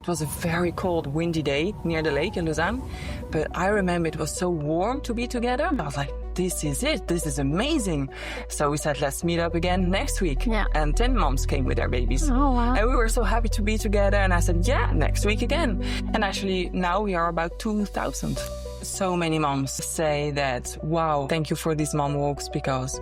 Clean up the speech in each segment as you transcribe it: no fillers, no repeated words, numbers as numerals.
It was a very cold, windy day near the lake in Lausanne. But I remember it was so warm to be together. I was like, this is it. This is amazing. So we said, let's meet up again next week. Yeah. And 10 moms came with their babies. Oh, wow. And we were so happy to be together. And I said, yeah, next week again. And actually now we are about 2,000. So many moms say that, wow, thank you for these mom walks because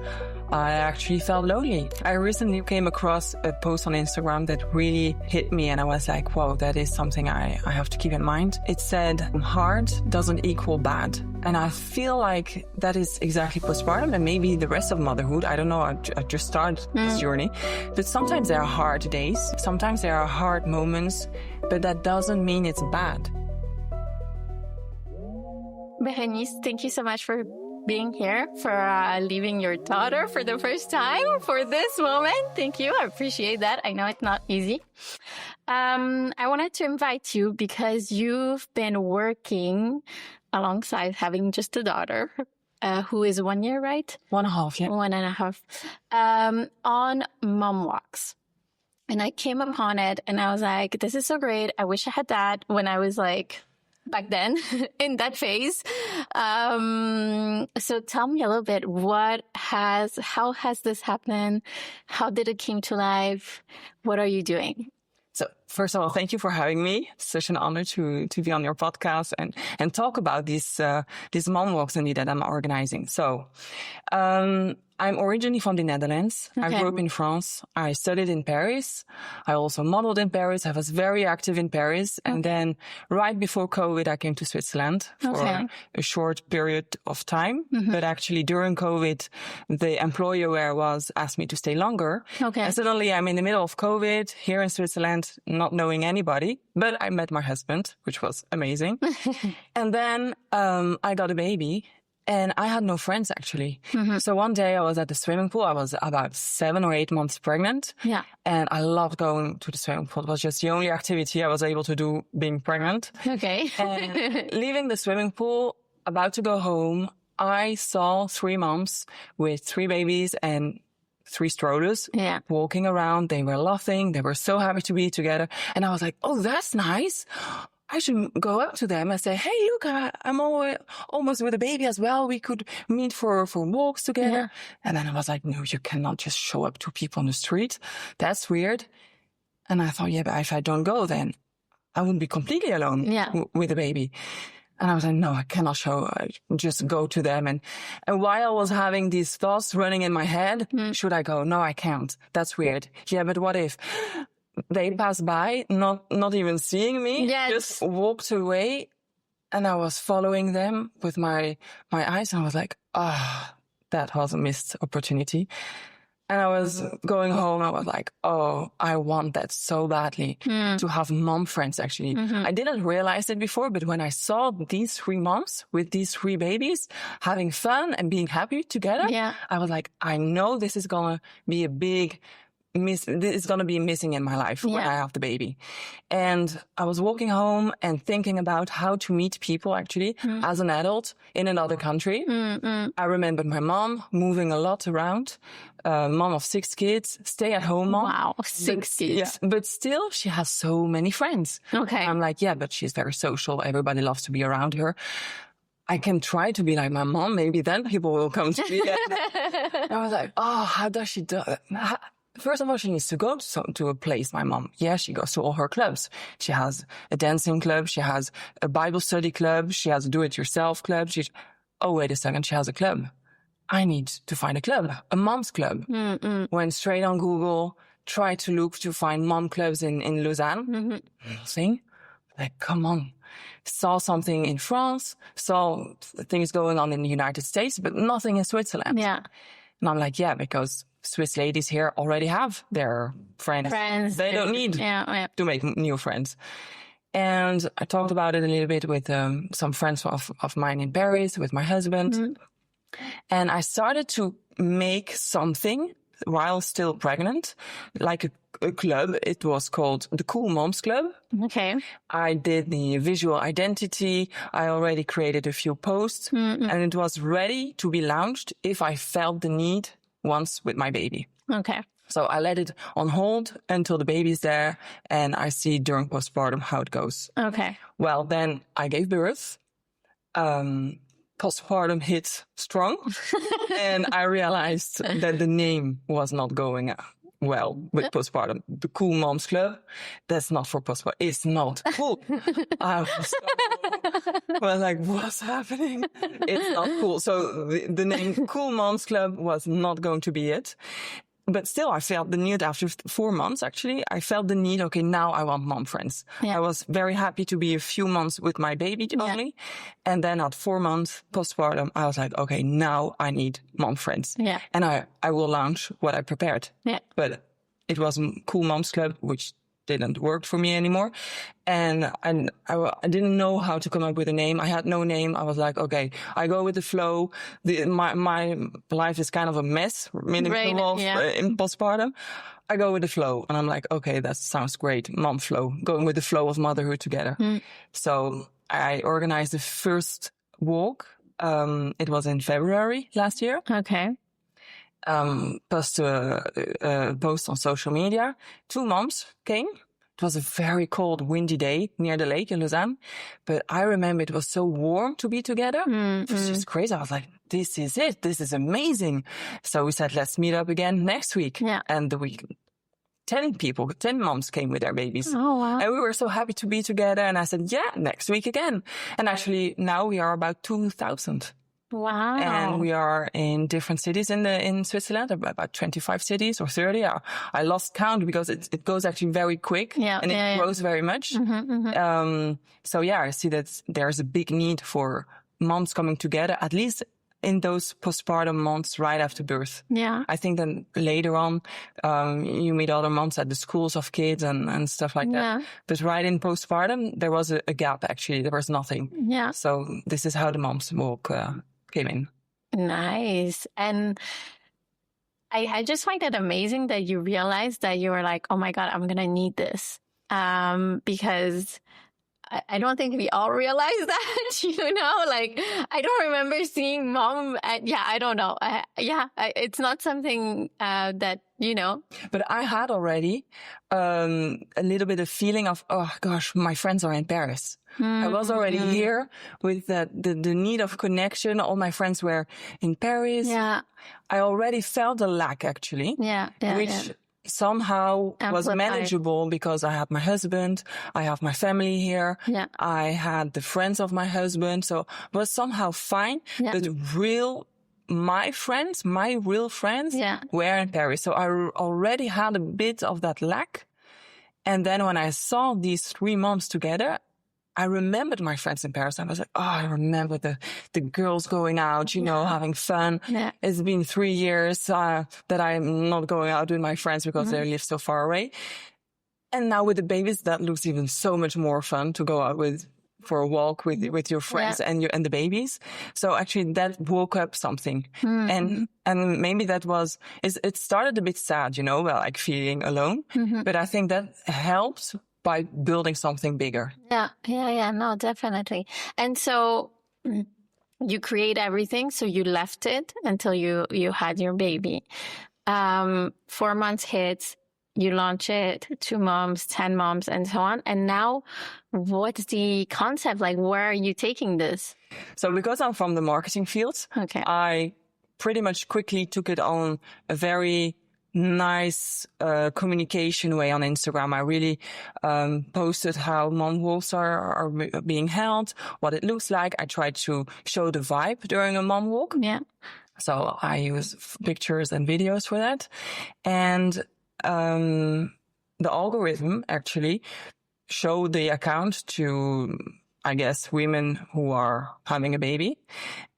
I actually felt lonely. I recently came across a post on Instagram that really hit me and I was like, wow, that is something I have to keep in mind. It said, hard doesn't equal bad. And I feel like that is exactly postpartum and maybe the rest of motherhood. I don't know, I just started this journey. But sometimes there are hard days, sometimes there are hard moments, but that doesn't mean it's bad. Bérénice, thank you so much for being here, for leaving your daughter for the first time for this moment. Thank you. I appreciate that. I know it's not easy. I wanted to invite you because you've been working alongside having just a daughter who is 1 year, right? 1.5, yeah. 1.5, on mom walks. And I came upon it and I was like, this is so great. I wish I had that when I was like, back then in that phase. So tell me a little bit, how has this happened? How did it came to life? What are you doing? So first of all, thank you for having me. It's such an honor to be on your podcast and talk about these mom walks indeed that I'm organizing. So, I'm originally from the Netherlands. Okay. I grew up in France. I studied in Paris. I also modeled in Paris. I was very active in Paris. And then right before COVID, I came to Switzerland for a short period of time. Mm-hmm. But actually during COVID, the employer where I was asked me to stay longer. Okay. And suddenly I'm in the middle of COVID here in Switzerland, not knowing anybody. But I met my husband, which was amazing. And then I got a baby. And I had no friends, actually. Mm-hmm. So one day I was at the swimming pool. I was about 7 or 8 months pregnant. Yeah. And I loved going to the swimming pool. It was just the only activity I was able to do being pregnant. Okay. And leaving the swimming pool, about to go home, I saw 3 moms with 3 babies and 3 strollers walking around. They were laughing. They were so happy to be together. And I was like, oh, that's nice. I should go up to them and say, hey, look, I'm almost with a baby as well. We could meet for walks together. Yeah. And then I was like, no, you cannot just show up to people on the street. That's weird. And I thought, yeah, but if I don't go, then I wouldn't be completely alone with a baby. And I was like, no, I cannot just go to them. And while I was having these thoughts running in my head, should I go? No, I can't. That's weird. Yeah, but what if they passed by, not even seeing me, just walked away, and I was following them with my eyes, and I was like, that was a missed opportunity. And I was going home, I was like, oh, I want that so badly, to have mom friends, actually. Mm-hmm. I didn't realize it before, but when I saw these 3 moms with these 3 babies having fun and being happy together, I was like, I know this is gonna be it's going to be missing in my life when I have the baby. And I was walking home and thinking about how to meet people actually as an adult in another country. I remembered my mom moving a lot around, mom of 6 kids, stay at home mom. Wow, 6 kids. Yeah, but still she has so many friends. Okay. I'm like, yeah, but she's very social. Everybody loves to be around her. I can try to be like my mom. Maybe then people will come to me. I was like, oh, how does she do it? First of all, she needs to go to a place, my mom. Yeah, she goes to all her clubs. She has a dancing club. She has a Bible study club. She has a do-it-yourself club. Oh, wait a second. She has a club. I need to find a club, a mom's club. Went straight on Google, tried to look to find mom clubs in Lausanne. Nothing. Like, come on. Saw something in France, saw things going on in the United States, but nothing in Switzerland. Yeah. And I'm like, yeah, because Swiss ladies here already have their friends. They don't need to make new friends. And I talked about it a little bit with some friends of mine in Paris, with my husband. And I started to make something while still pregnant, like a club. It was called the Cool Moms Club. Okay. I did the visual identity. I already created a few posts and it was ready to be launched if I felt the need once with my baby. Okay. So I let it on hold until the baby's there, and I see during postpartum how it goes. Okay. Well, then I gave birth. Postpartum hit strong, and I realized that the name was not going well with postpartum. The Cool Moms Club, that's not for postpartum. It's not cool. I was like, what's happening? It's not cool. So the name Cool Moms Club was not going to be it. But still, I felt the need after 4 months, actually. I felt the need, okay, now I want mom friends. Yeah. I was very happy to be a few months with my baby only. And then at 4 months postpartum, I was like, okay, now I need mom friends. Yeah. And I will launch what I prepared. Yeah. But it was Cool Moms Club, which didn't work for me anymore. And I didn't know how to come up with a name. I had no name. I was like, okay, I go with the flow. My life is kind of a mess in postpartum. I go with the flow. And I'm like, okay, that sounds great. Mom flow, going with the flow of motherhood together. So I organized the first walk. It was in February last year. Okay. Post a post on social media. 2 moms came. It was a very cold, windy day near the lake in Lausanne. But I remember it was so warm to be together. It was just crazy. I was like, this is it. This is amazing. So we said, let's meet up again next week. Yeah. And the week, 10 moms came with their babies. Oh, wow. And we were so happy to be together. And I said, yeah, next week again. And actually now we are about 2,000. Wow. And we are in different cities in Switzerland, about 25 cities or 30. I lost count because it goes actually very quick and it grows very much. So yeah, I see that there's a big need for moms coming together, at least in those postpartum months right after birth. Yeah. I think then later on, you meet other moms at the schools of kids and stuff like that. But right in postpartum, there was a gap actually. There was nothing. Yeah. So this is how the moms walk came in. Nice. And I just find it amazing that you realized that you were like, oh my God, I'm going to need this. Because I don't think we all realize that, like I don't remember seeing mom I don't know. It's not something that, But I had already a little bit of feeling of, oh gosh, my friends are in Paris. I was already here with the need of connection. All my friends were in Paris. Yeah. I already felt a lack actually. Which somehow was manageable because I had my husband, I have my family here, I had the friends of my husband, so it was somehow fine. But my real friends were in Paris, so I already had a bit of that lack. And then when I saw these 3 moms together, I remembered my friends in Paris. I was like, oh, I remember the girls going out, having fun. Yeah. It's been 3 years that I'm not going out with my friends because they live so far away. And now with the babies, that looks even so much more fun to go out for a walk with your friends and the babies. So actually that woke up something. And maybe it started a bit sad, like feeling alone. But I think that helps by building something bigger. Yeah, no, definitely. And so you create everything. So you left it until you had your baby. 4 months hits, you launch it, 2 moms, 10 moms, and so on. And now what's the concept? Like, where are you taking this? So because I'm from the marketing field, I pretty much quickly took it on a very nice communication way on Instagram. I really posted how mom walks are being held, what it looks like. I tried to show the vibe during a mom walk. Yeah. So I use pictures and videos for that. And the algorithm actually showed the account to, I guess, women who are having a baby.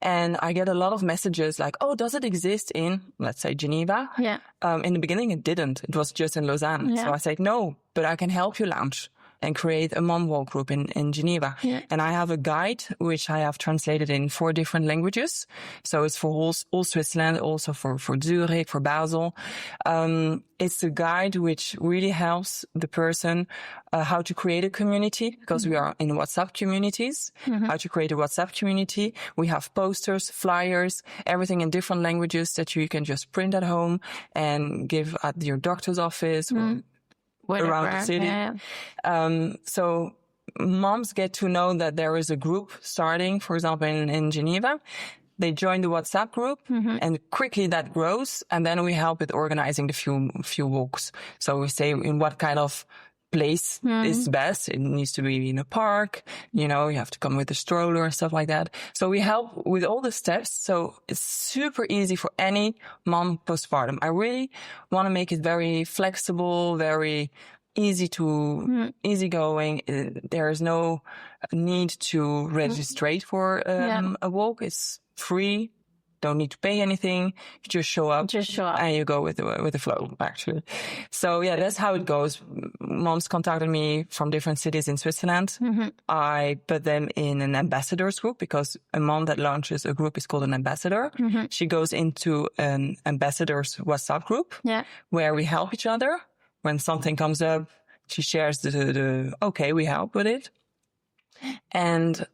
And I get a lot of messages like, oh, does it exist in, let's say, Geneva? Yeah. In the beginning, it didn't. It was just in Lausanne. Yeah. So I said, no, but I can help you launch. and create a mom walk group in Geneva. Yeah. And I have a guide, which I have translated in 4 different languages. So it's for all Switzerland, also for Zurich, for Basel. It's a guide which really helps the person how to create a community, because we are in WhatsApp communities, how to create a WhatsApp community. We have posters, flyers, everything in different languages that you can just print at home and give at your doctor's office or around the city. Yeah. So moms get to know that there is a group starting, for example, in Geneva. They join the WhatsApp group and quickly that grows. And then we help with organizing the few walks. So we say in what kind of place is best. It needs to be in a park. You have to come with a stroller and stuff like that. So we help with all the steps. So it's super easy for any mom postpartum. I really want to make it very flexible, very easygoing. There is no need to register for a walk. It's free. Don't need to pay anything. You just show up. And you go with the flow, actually. So yeah, that's how it goes. Moms contacted me from different cities in Switzerland. I put them in an ambassadors group, because a mom that launches a group is called an ambassador. She goes into an ambassadors WhatsApp group where we help each other. When something comes up, she shares the okay, we help with it. And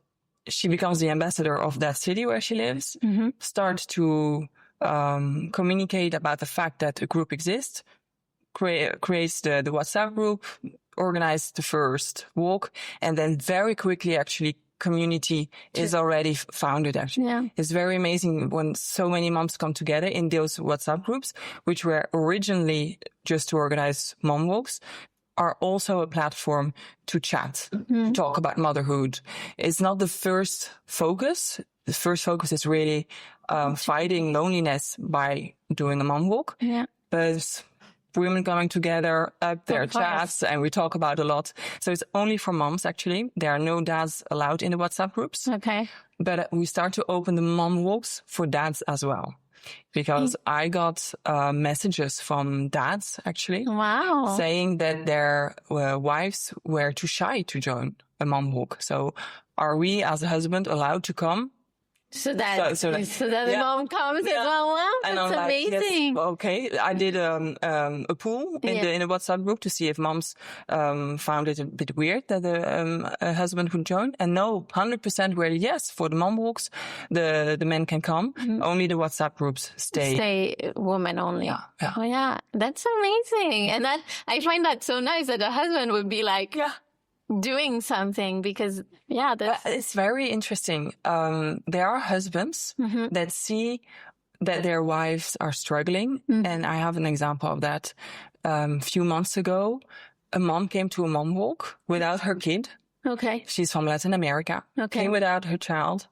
she becomes the ambassador of that city where she lives, starts to communicate about the fact that a group exists, creates the WhatsApp group, organizes the first walk, and then very quickly actually community is already founded, actually. Yeah. It's very amazing when so many moms come together in those WhatsApp groups, which were originally just to organize mom walks, are also a platform to chat, to talk about motherhood. It's not the first focus. The first focus is really fighting loneliness by doing a mom walk. Yeah. But women coming together, up their chats, and we talk about a lot. So it's only for moms, actually. There are no dads allowed in the WhatsApp groups. Okay. But we start to open the mom walks for dads as well. Because I got messages from dads, actually, saying that their wives were too shy to join a mom walk. So are we as a husband allowed to come? So that the mom comes as well. Wow, that's amazing. Yes, okay, I did a poll in the WhatsApp group to see if moms found it a bit weird that a husband would join. And no, 100% were yes for the mom walks. The men can come. Only the WhatsApp groups stay women only. Yeah. Oh yeah, that's amazing. And that I find that so nice that a husband would be like. Yeah. Doing something, because it's very interesting. There are husbands that see that their wives are struggling, and I have an example of that. Few months ago, a mom came to a mom walk without her kid. Okay. She's from Latin America. Okay. Came without her child.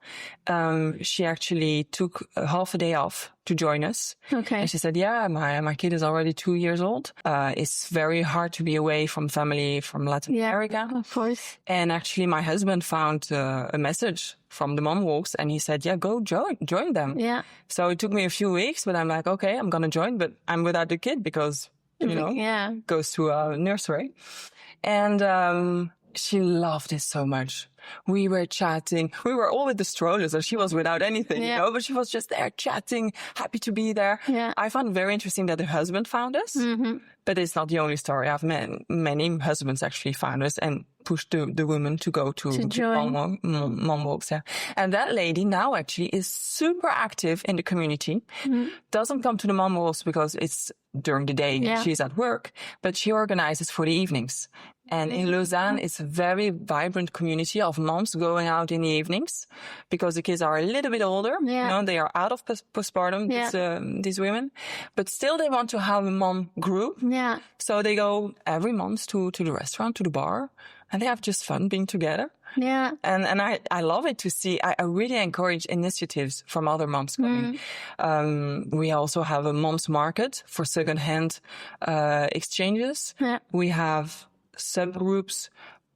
She actually took half a day off to join us. Okay. And she said, yeah, my kid is already 2 years old. It's very hard to be away from family from Latin America. Of course. And actually my husband found a message from the mom walks and he said, yeah, go join them. Yeah. So it took me a few weeks, but I'm like, okay, I'm going to join, but I'm without the kid because, goes to a nursery. And, she loved it so much. We were chatting. We were all with the strollers, so she was without anything, but she was just there chatting, happy to be there. Yeah. I found it very interesting that her husband found us, but it's not the only story. I've met many husbands actually found us and pushed the women to go to mom walks. Yeah. And that lady now actually is super active in the community, doesn't come to the mom walks because it's during the day. She's at work, but she organizes for the evenings. And in Lausanne, it's a very vibrant community of moms going out in the evenings because the kids are a little bit older. Yeah. They are out of postpartum, these women, but still they want to have a mom group. Yeah. So they go every month to the restaurant, to the bar, and they have just fun being together. Yeah. And I love it to see. I really encourage initiatives from other moms coming. We also have a moms market for secondhand exchanges. Yeah. We have subgroups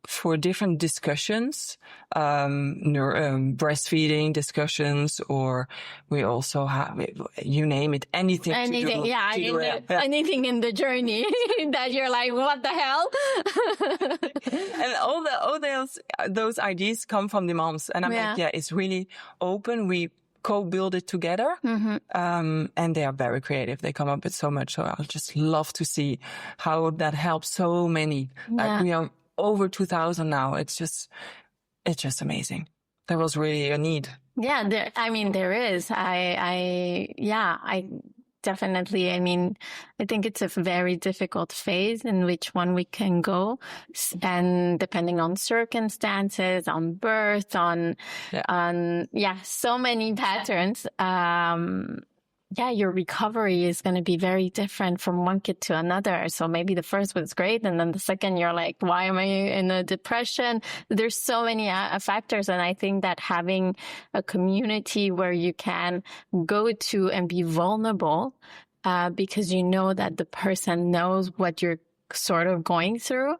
for different discussions, breastfeeding discussions, or we also have, you name it, anything to do. Anything in the journey that you're like, what the hell? And all those ideas come from the moms. And I'm like, it's really open. We co-build it together. And they are very creative. They come up with so much. So I'll just love to see how that helps so many. Like we are over 2,000 now. It's just amazing. There was really a need. Yeah, there is. I definitely. I think it's a very difficult phase in which one we can go, and depending on circumstances, on birth, on so many patterns. Your recovery is going to be very different from one kid to another. So maybe the first was great, and then the second you're like, why am I in a depression? There's so many factors, and I think that having a community where you can go to and be vulnerable, because you know that the person knows what you're sort of going through,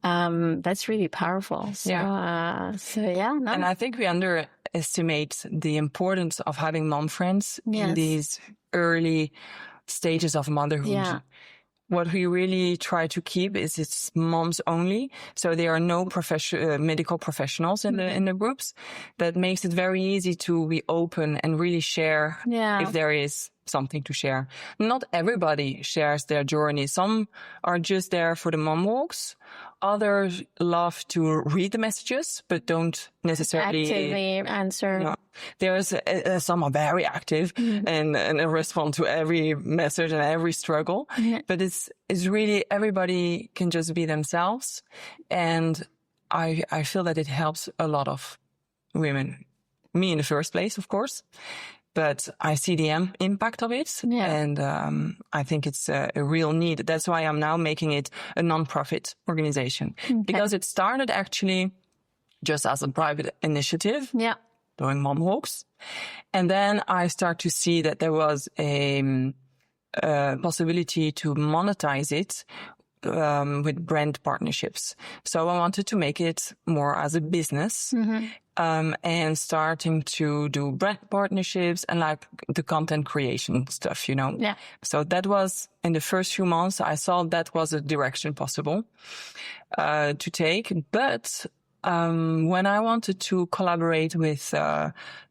that's really powerful. And I think we underestimate the importance of having mom friends in these early stages of motherhood. What we really try to keep is it's moms only. So there are no medical professionals in the groups. That makes it very easy to be open and really share if there is something to share. Not everybody shares their journey. Some are just there for the mom walks. Others love to read the messages, but don't necessarily actively answer. There's some are very active and respond to every message and every struggle. But it's really everybody can just be themselves, and I feel that it helps a lot of women. Me in the first place, of course. But I see the impact of it, and I think it's a real need. That's why I'm now making it a non-profit organization, because it started actually just as a private initiative, doing mom walks, and then I start to see that there was a possibility to monetize it with brand partnerships. So I wanted to make it more as a business. And starting to do brand partnerships and like the content creation stuff, So that was in the first few months, I saw that was a direction possible to take. But when I wanted to collaborate with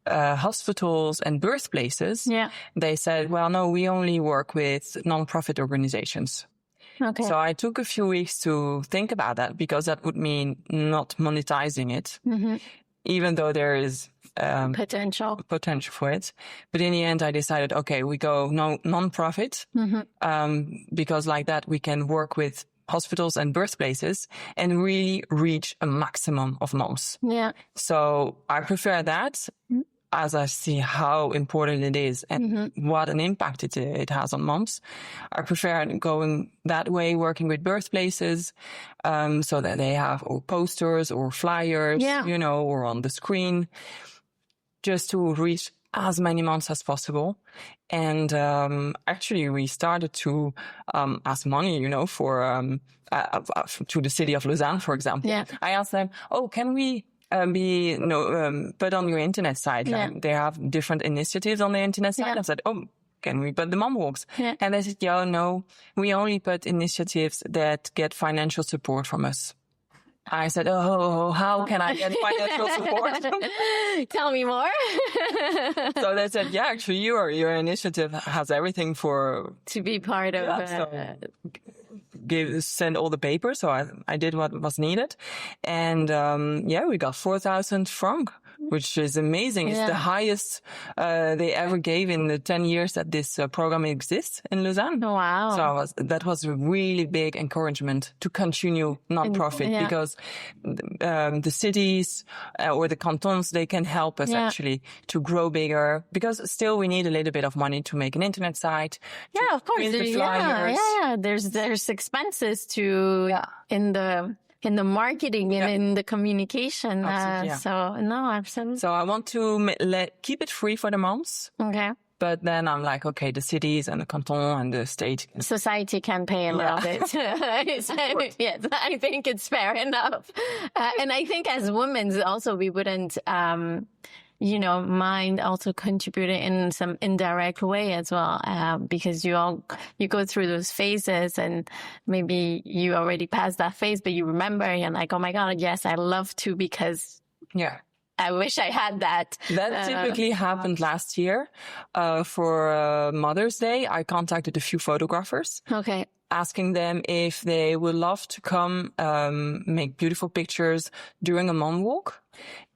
hospitals and birthplaces, they said, well, no, we only work with non-profit organizations. Okay. So I took a few weeks to think about that, because that would mean not monetizing it. Even though there is potential for it. But in the end, I decided, okay, we go non-profit, because like that we can work with hospitals and birthplaces and really reach a maximum of moms. So I prefer that, as I see how important it is and what an impact it has on moms. I prefer going that way, working with birthplaces, so that they have or posters or flyers, or on the screen, just to reach as many moms as possible. And actually, we started to ask money, for to the city of Lausanne, for example. I asked them, can we put on your internet site? Like, they have different initiatives on the internet site. I said, can we put the mom walks? And they said, no, we only put initiatives that get financial support from us. I said, how can I get financial support? Tell me more. So they said, actually, your initiative has everything to be part of. Send all the papers. So I did what was needed. And we got 4,000 francs, which is amazing. It's the highest they ever gave in the 10 years that this program exists in Lausanne. Wow. So that was a really big encouragement to continue non-profit, because the cities or the cantons, they can help us actually to grow bigger, because still we need a little bit of money to make an internet site. Yeah, of course. There's expenses to in the marketing and in the communication. Absolutely. So no, absolutely. So I want to keep it free for the moms. Okay. But then I'm like, okay, the cities and the canton and the state. Society can pay a little bit. Yes, I think it's fair enough. And I think as women also, we wouldn't, mind also contributing in some indirect way as well, because you go through those phases and maybe you already passed that phase, but you remember and you're like, oh my God, yes, I love to because I wish I had that. That typically happened last year. For Mother's Day, I contacted a few photographers. Okay. Asking them if they would love to come make beautiful pictures during a mom walk,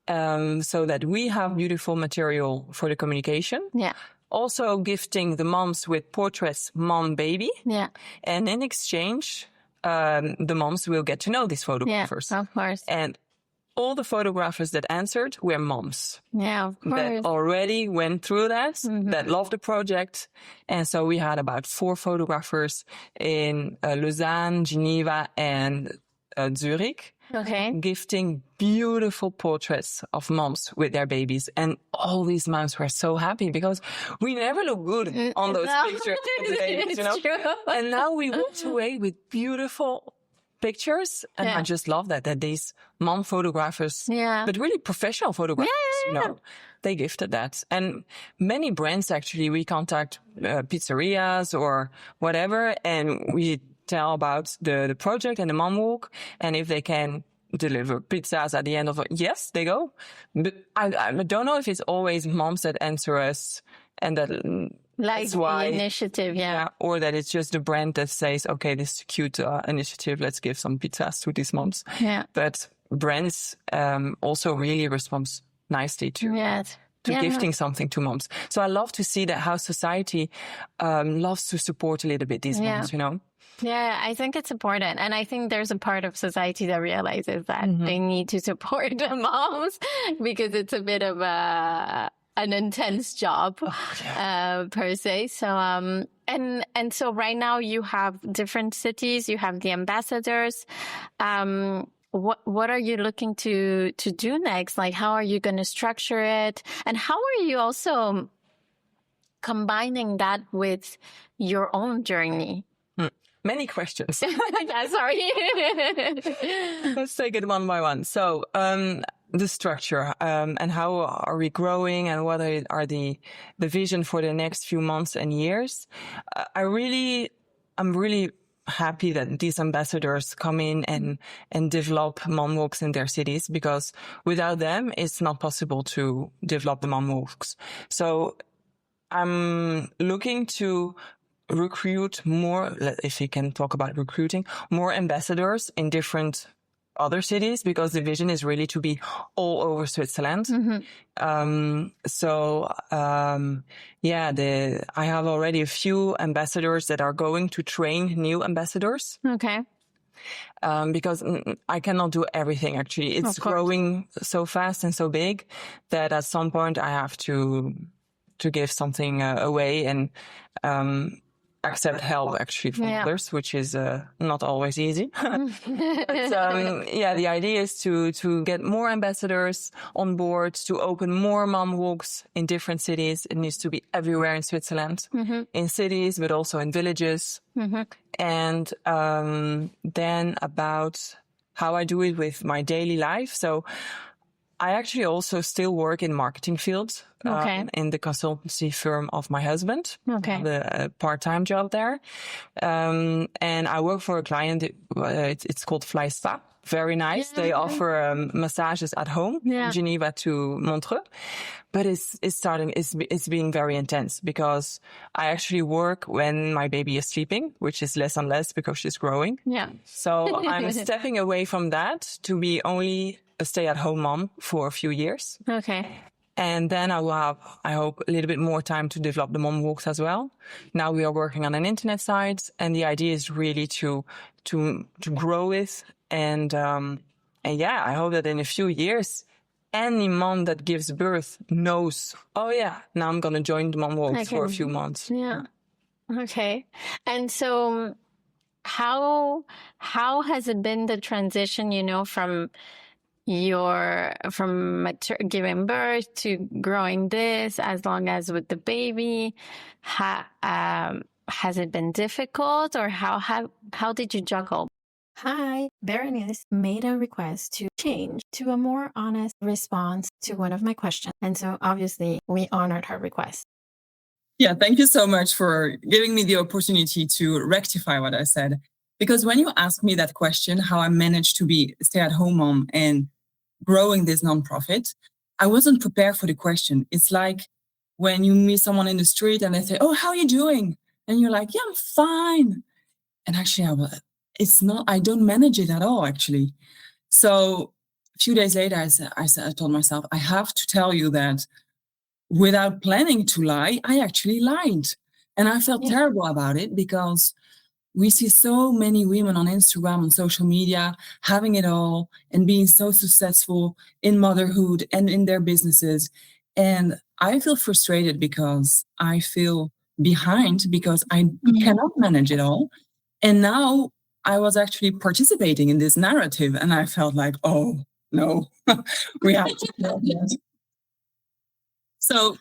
so that we have beautiful material for the communication. Yeah. Also gifting the moms with portraits, mom, baby. Yeah. And in exchange, the moms will get to know these photographers. Yeah, of course. And all the photographers that answered were moms. Yeah, of course. That already went through that, that loved the project. And so we had about 4 photographers in Lausanne, Geneva, and Zurich. Okay. Gifting beautiful portraits of moms with their babies. And all these moms were so happy because we never look good on those pictures of the babies, True. And now we walked away with beautiful pictures. And I just love that these mom photographers, but really professional photographers, they gifted that. And many brands, actually, we contact pizzerias or whatever, and we tell about the project and the mom walk. And if they can deliver pizzas at the end of it, yes, they go. But I don't know if it's always moms that answer us and that... Like that's why, the initiative, or that it's just the brand that says, okay, this is a cute initiative. Let's give some pizzas to these moms. Yeah. But brands also really respond nicely to gifting something to moms. So I love to see that how society loves to support a little bit these moms, Yeah, I think it's important. And I think there's a part of society that realizes that they need to support the moms because it's a bit of an intense job, per se. So, and so right now you have different cities, you have the ambassadors. What are you looking to do next? Like, how are you going to structure it? And how are you also combining that with your own journey? Many questions. Yeah, sorry. Let's take it one by one. So, the structure, and how are we growing and what are the vision for the next few months and years. I'm really happy that these ambassadors come in and develop mom walks in their cities, because without them, it's not possible to develop the mom walks. So I'm looking to recruit more, if you can talk about recruiting, more ambassadors in different other cities, because the vision is really to be all over Switzerland. I have already a few ambassadors that are going to train new ambassadors. Okay. Because I cannot do everything, actually. It's growing so fast and so big that at some point I have to give something away and accept help, actually, from others, which is not always easy. But, the idea is to get more ambassadors on board, to open more mom walks in different cities. It needs to be everywhere in Switzerland, in cities, but also in villages. And then about how I do it with my daily life. So I actually also still work in marketing fields, in the consultancy firm of my husband. Okay. The part-time job there. And I work for a client, it's called Fly Spa. Very nice. Yeah. They offer massages at home, Geneva to Montreux. But it's being very intense, because I actually work when my baby is sleeping, which is less and less because she's growing. Yeah. So I'm stepping away from that to be only a stay-at-home mom for a few years. Okay. And then I will have, I hope, a little bit more time to develop the mom walks as well. Now we are working on an internet site, and the idea is really to grow it. And I hope that in a few years, any mom that gives birth knows, now I'm going to join the mom walks for a few months. Yeah. Okay. And so how has it been, the transition, from giving birth to growing this, as long as with the baby, has it been difficult, or how did you juggle? Hi, Bérénice made a request to change to a more honest response to one of my questions. And so obviously we honored her request. Yeah, thank you so much for giving me the opportunity to rectify what I said. Because when you asked me that question, how I managed to be a stay-at-home mom and growing this nonprofit, I wasn't prepared for the question. It's like when you meet someone in the street and they say, "Oh, how are you doing?" And you're like, "Yeah, I'm fine." And actually, I don't manage it at all, actually. So a few days later, I told myself, I have to tell you that without planning to lie, I actually lied. And I felt terrible about it because we see so many women on Instagram and social media having it all and being so successful in motherhood and in their businesses. And I feel frustrated because I feel behind because I cannot manage it all. And now I was actually participating in this narrative and I felt like, oh, no, we have to do that. So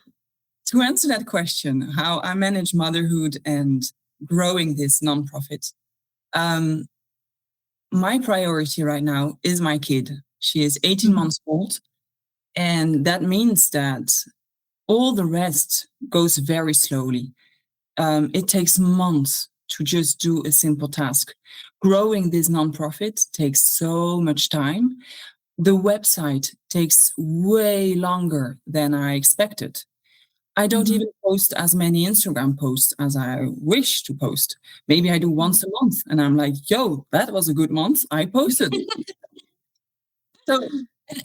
to answer that question, how I manage motherhood and growing this nonprofit, my priority right now is my kid. She is 18 months old. And that means that all the rest goes very slowly. It takes months to just do a simple task. Growing this nonprofit takes so much time. The website takes way longer than I expected. I don't even post as many Instagram posts as I wish to post. Maybe I do once a month and I'm like, yo, that was a good month. I posted. So,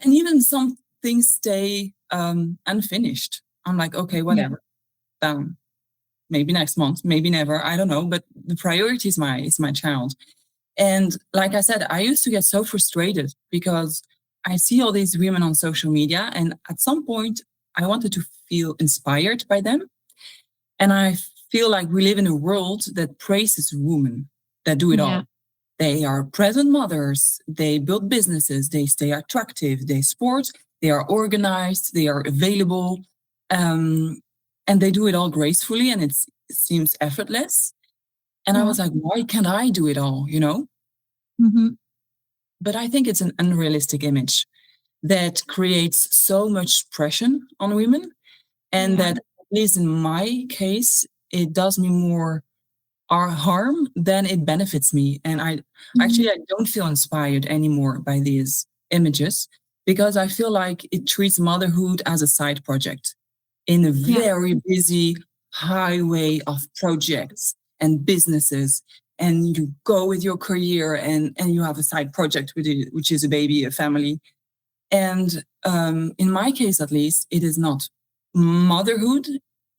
and even some things stay unfinished. I'm like, okay, whatever. Maybe next month, maybe never. I don't know. But the priority is my child. And like I said, I used to get so frustrated because I see all these women on social media. And at some point, I wanted to feel inspired by them. And I feel like we live in a world that praises women that do it all. They are present mothers. They build businesses. They stay attractive. They sport. They are organized. They are available. And they do it all gracefully. And it seems effortless. And I was like, why can't I do it all, you know? But I think it's an unrealistic image that creates so much pressure on women. And that, at least in my case, it does me more harm than it benefits me. And I don't feel inspired anymore by these images because I feel like it treats motherhood as a side project in a very busy highway of projects and businesses. And you go with your career and you have a side project, which is a baby, a family. And in my case, at least, it is not. Motherhood,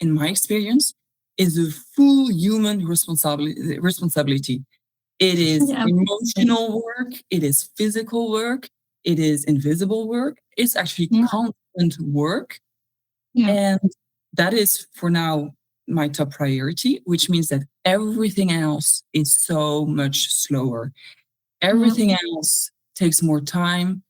in my experience, is a full human responsibility. It is emotional work. It is physical work. It is invisible work. It's actually constant work. And that is, for now, my top priority, which means that everything else is so much slower. Everything else takes more time.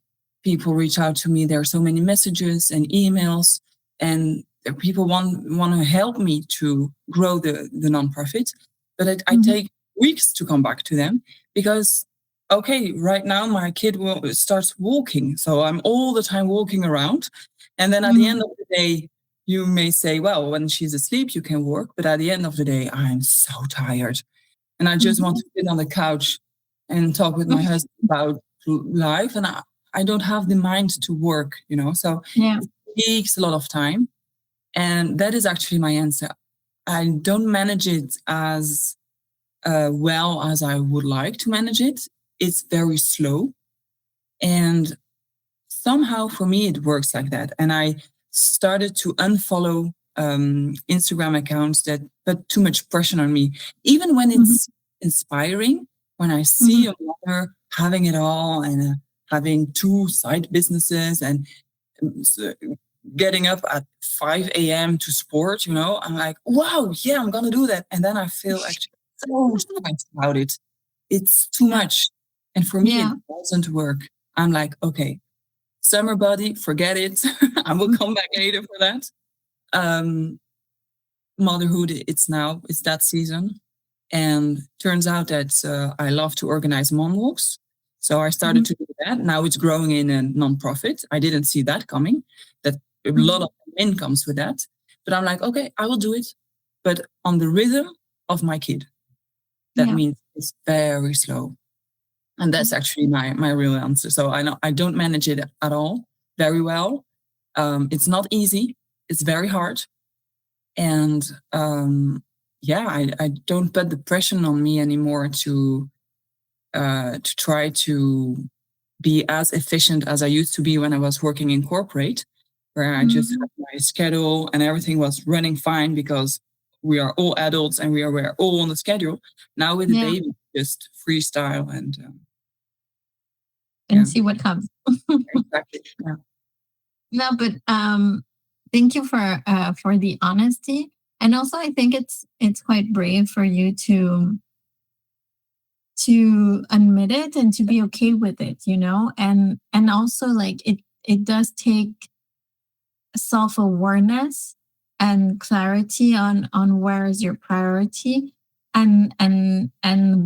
People reach out to me. There are so many messages and emails, and people want to help me to grow the nonprofit. But I take weeks to come back to them because, okay, right now my kid starts walking. So I'm all the time walking around. And then at the end of the day, you may say, well, when she's asleep, you can work. But at the end of the day, I'm so tired. And I just want to sit on the couch and talk with my husband about life. And I don't have the mind to work, you know, so it takes a lot of time. And that is actually my answer. I don't manage it as well as I would like to manage it. It's very slow. And somehow for me, it works like that. And I started to unfollow Instagram accounts that put too much pressure on me, even when it's inspiring, when I see a mother having it all and having 2 side businesses and getting up at 5 a.m. to sport, you know, I'm like, wow, yeah, I'm going to do that. And then I feel actually so stressed about it. It's too much. And for me, it doesn't work. I'm like, okay, Summer body, forget it. I will come back later for that. Motherhood, it's that season. And turns out that I love to organize mom walks. So I started to do that. Now it's growing in a nonprofit. I didn't see that coming, that a lot of incomes with that. But I'm like, okay, I will do it. But on the rhythm of my kid. That means it's very slow. And that's actually my real answer. So I don't manage it at all very well. It's not easy. It's very hard. And I don't put the pressure on me anymore to try to be as efficient as I used to be when I was working in corporate, where I just had my schedule and everything was running fine because we are all adults and we're all on the schedule. Now with the baby, just freestyle and see what comes. Exactly. Yeah. No, but thank you for the honesty, and also I think it's quite brave for you to admit it and to be okay with it, and also like it does take self-awareness and clarity on where is your priority, and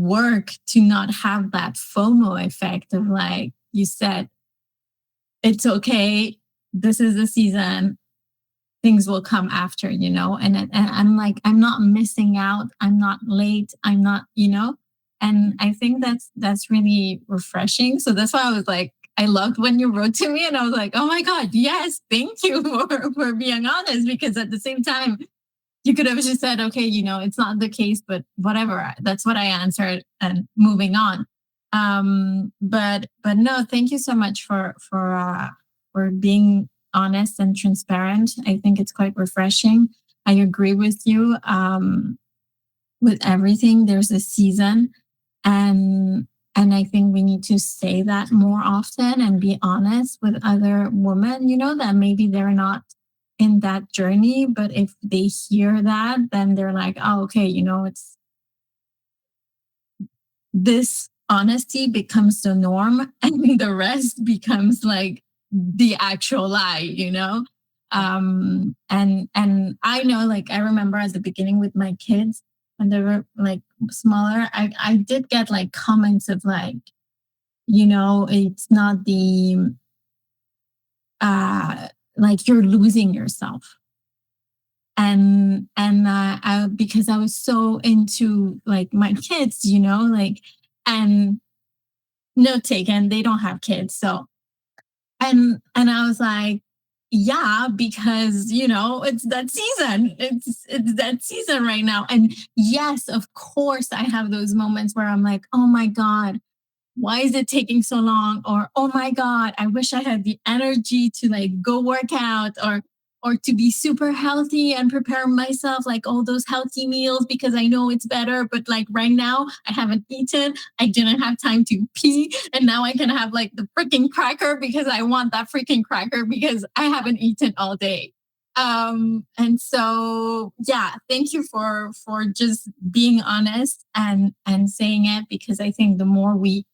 work to not have that FOMO effect of, like you said, it's okay, this is the season, things will come after, and I'm like, I'm not missing out, I'm not late, I'm not, and I think that's really refreshing. So that's why I was like, I loved when you wrote to me and I was like, oh my God, yes, thank you for being honest, because at the same time, you could have just said, okay, it's not the case, but whatever. That's what I answered and moving on. But no, thank you so much for being honest and transparent. I think it's quite refreshing. I agree with you. With everything, there's a season, and I think we need to say that more often and be honest with other women, that maybe they're not in that journey, but if they hear that, then they're like, oh, okay, it's this honesty becomes the norm and the rest becomes like the actual lie, and I know, like, I remember at the beginning with my kids when they were like smaller, I did get like comments of like, it's not the like you're losing yourself. And I, because I was so into like my kids, like, and note taken, they don't have kids. So, and I was like, yeah, because, it's that season. It's that season right now. And yes, of course, I have those moments where I'm like, oh my God, why is it taking so long? Or, oh my God, I wish I had the energy to like go work out or to be super healthy and prepare myself like all those healthy meals because I know it's better. But like right now I haven't eaten. I didn't have time to pee. And now I can have like the freaking cracker because I want that freaking cracker because I haven't eaten all day. And so, yeah, thank you for just being honest and saying it, because I think the more we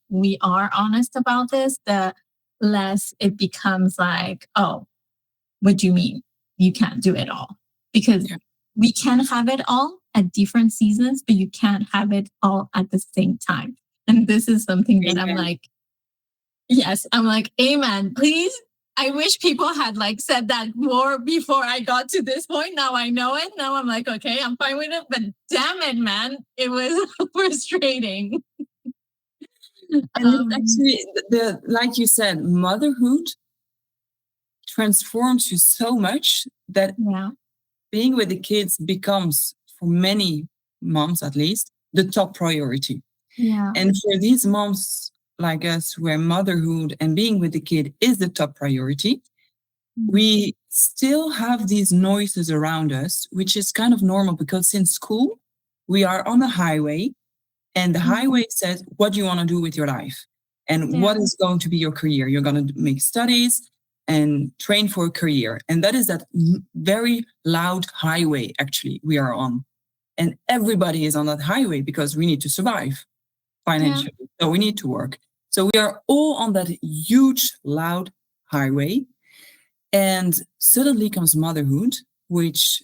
are honest about this, the less it becomes like, oh, what do you mean you can't do it all? Because we can have it all at different seasons, but you can't have it all at the same time. And this is something that I'm like, yes, I'm like, amen, please. I wish people had like said that more before I got to this point. Now I know it. Now I'm like, okay, I'm fine with it. But damn it, man, it was frustrating. And it's actually, like you said, motherhood transforms you so much that being with the kids becomes, for many moms at least, the top priority. Yeah. And for these moms like us, where motherhood and being with the kid is the top priority, we still have these noises around us, which is kind of normal because since school, we are on a highway and the highway says, what do you want to do with your life? And what is going to be your career? You're going to make studies and train for a career. And that is that very loud highway, actually, we are on. And everybody is on that highway because we need to survive financially. So we need to work. So we are all on that huge, loud highway. And suddenly comes motherhood, which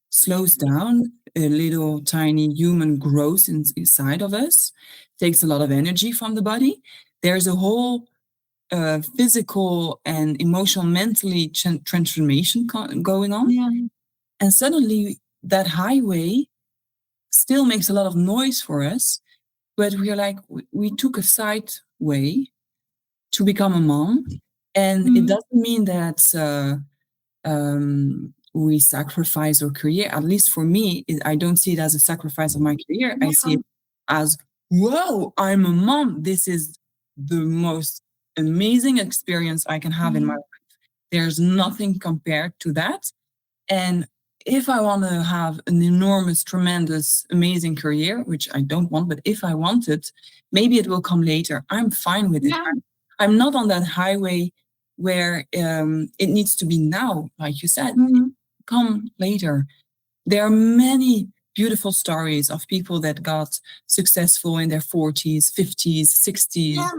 slows down. A little tiny human grows inside of us, takes a lot of energy from the body. There's a whole physical and emotional, mentally transformation going on. Yeah. And suddenly that highway still makes a lot of noise for us, but we're like, we took a side way to become a mom. And it doesn't mean that we sacrifice our career. At least for me, I don't see it as a sacrifice of my career. I see it as, whoa, I'm a mom. This is the most amazing experience I can have in my life. There's nothing compared to that. And if I want to have an enormous, tremendous, amazing career, which I don't want, but if I want it, maybe it will come later. I'm fine with it. I'm not on that highway where it needs to be now, like you said. Come later. There are many beautiful stories of people that got successful in their 40s, 50s, 60s. Yeah.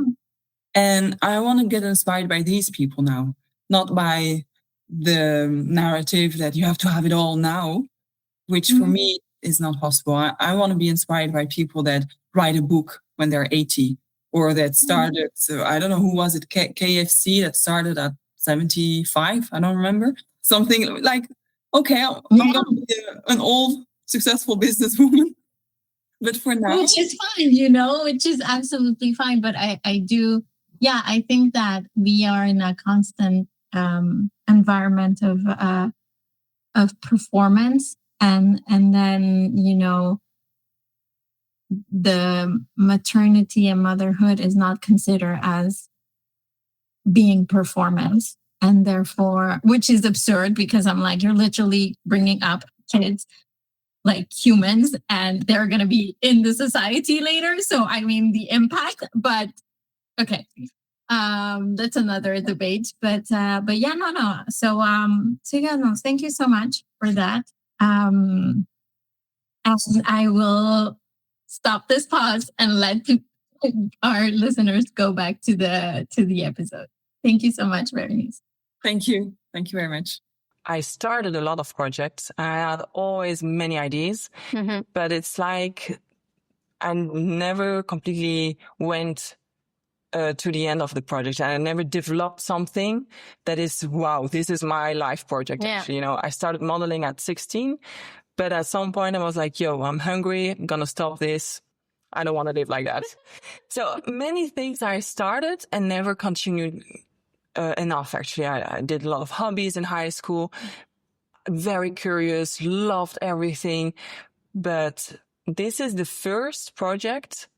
And I want to get inspired by these people now, not by the narrative that you have to have it all now, which for me is not possible. I want to be inspired by people that write a book when they're 80 or that started, so I don't know, who was it, KFC, that started at 75, I don't remember. Something like, okay, I'm going to be an old, successful businesswoman. But for now... Which is fine, which is absolutely fine. But I do, I think that we are in a constant environment of performance. And then, the maternity and motherhood is not considered as being performance. And therefore, which is absurd, because I'm like, you're literally bringing up kids like humans and they're going to be in the society later. So, I mean, the impact, but okay. That's another debate, but yeah, no. So thank you so much for that. And I will stop this pause and let our listeners go back to the episode. Thank you so much, Bérénice. Thank you. Thank you very much. I started a lot of projects. I had always many ideas, but it's like I never completely went to the end of the project. And I never developed something that is, wow, this is my life project. Yeah. Actually, I started modeling at 16, but at some point I was like, yo, I'm hungry. I'm going to stop this. I don't want to live like that. So many things I started and never continued enough. Actually, I did a lot of hobbies in high school. Very curious, loved everything. But this is the first project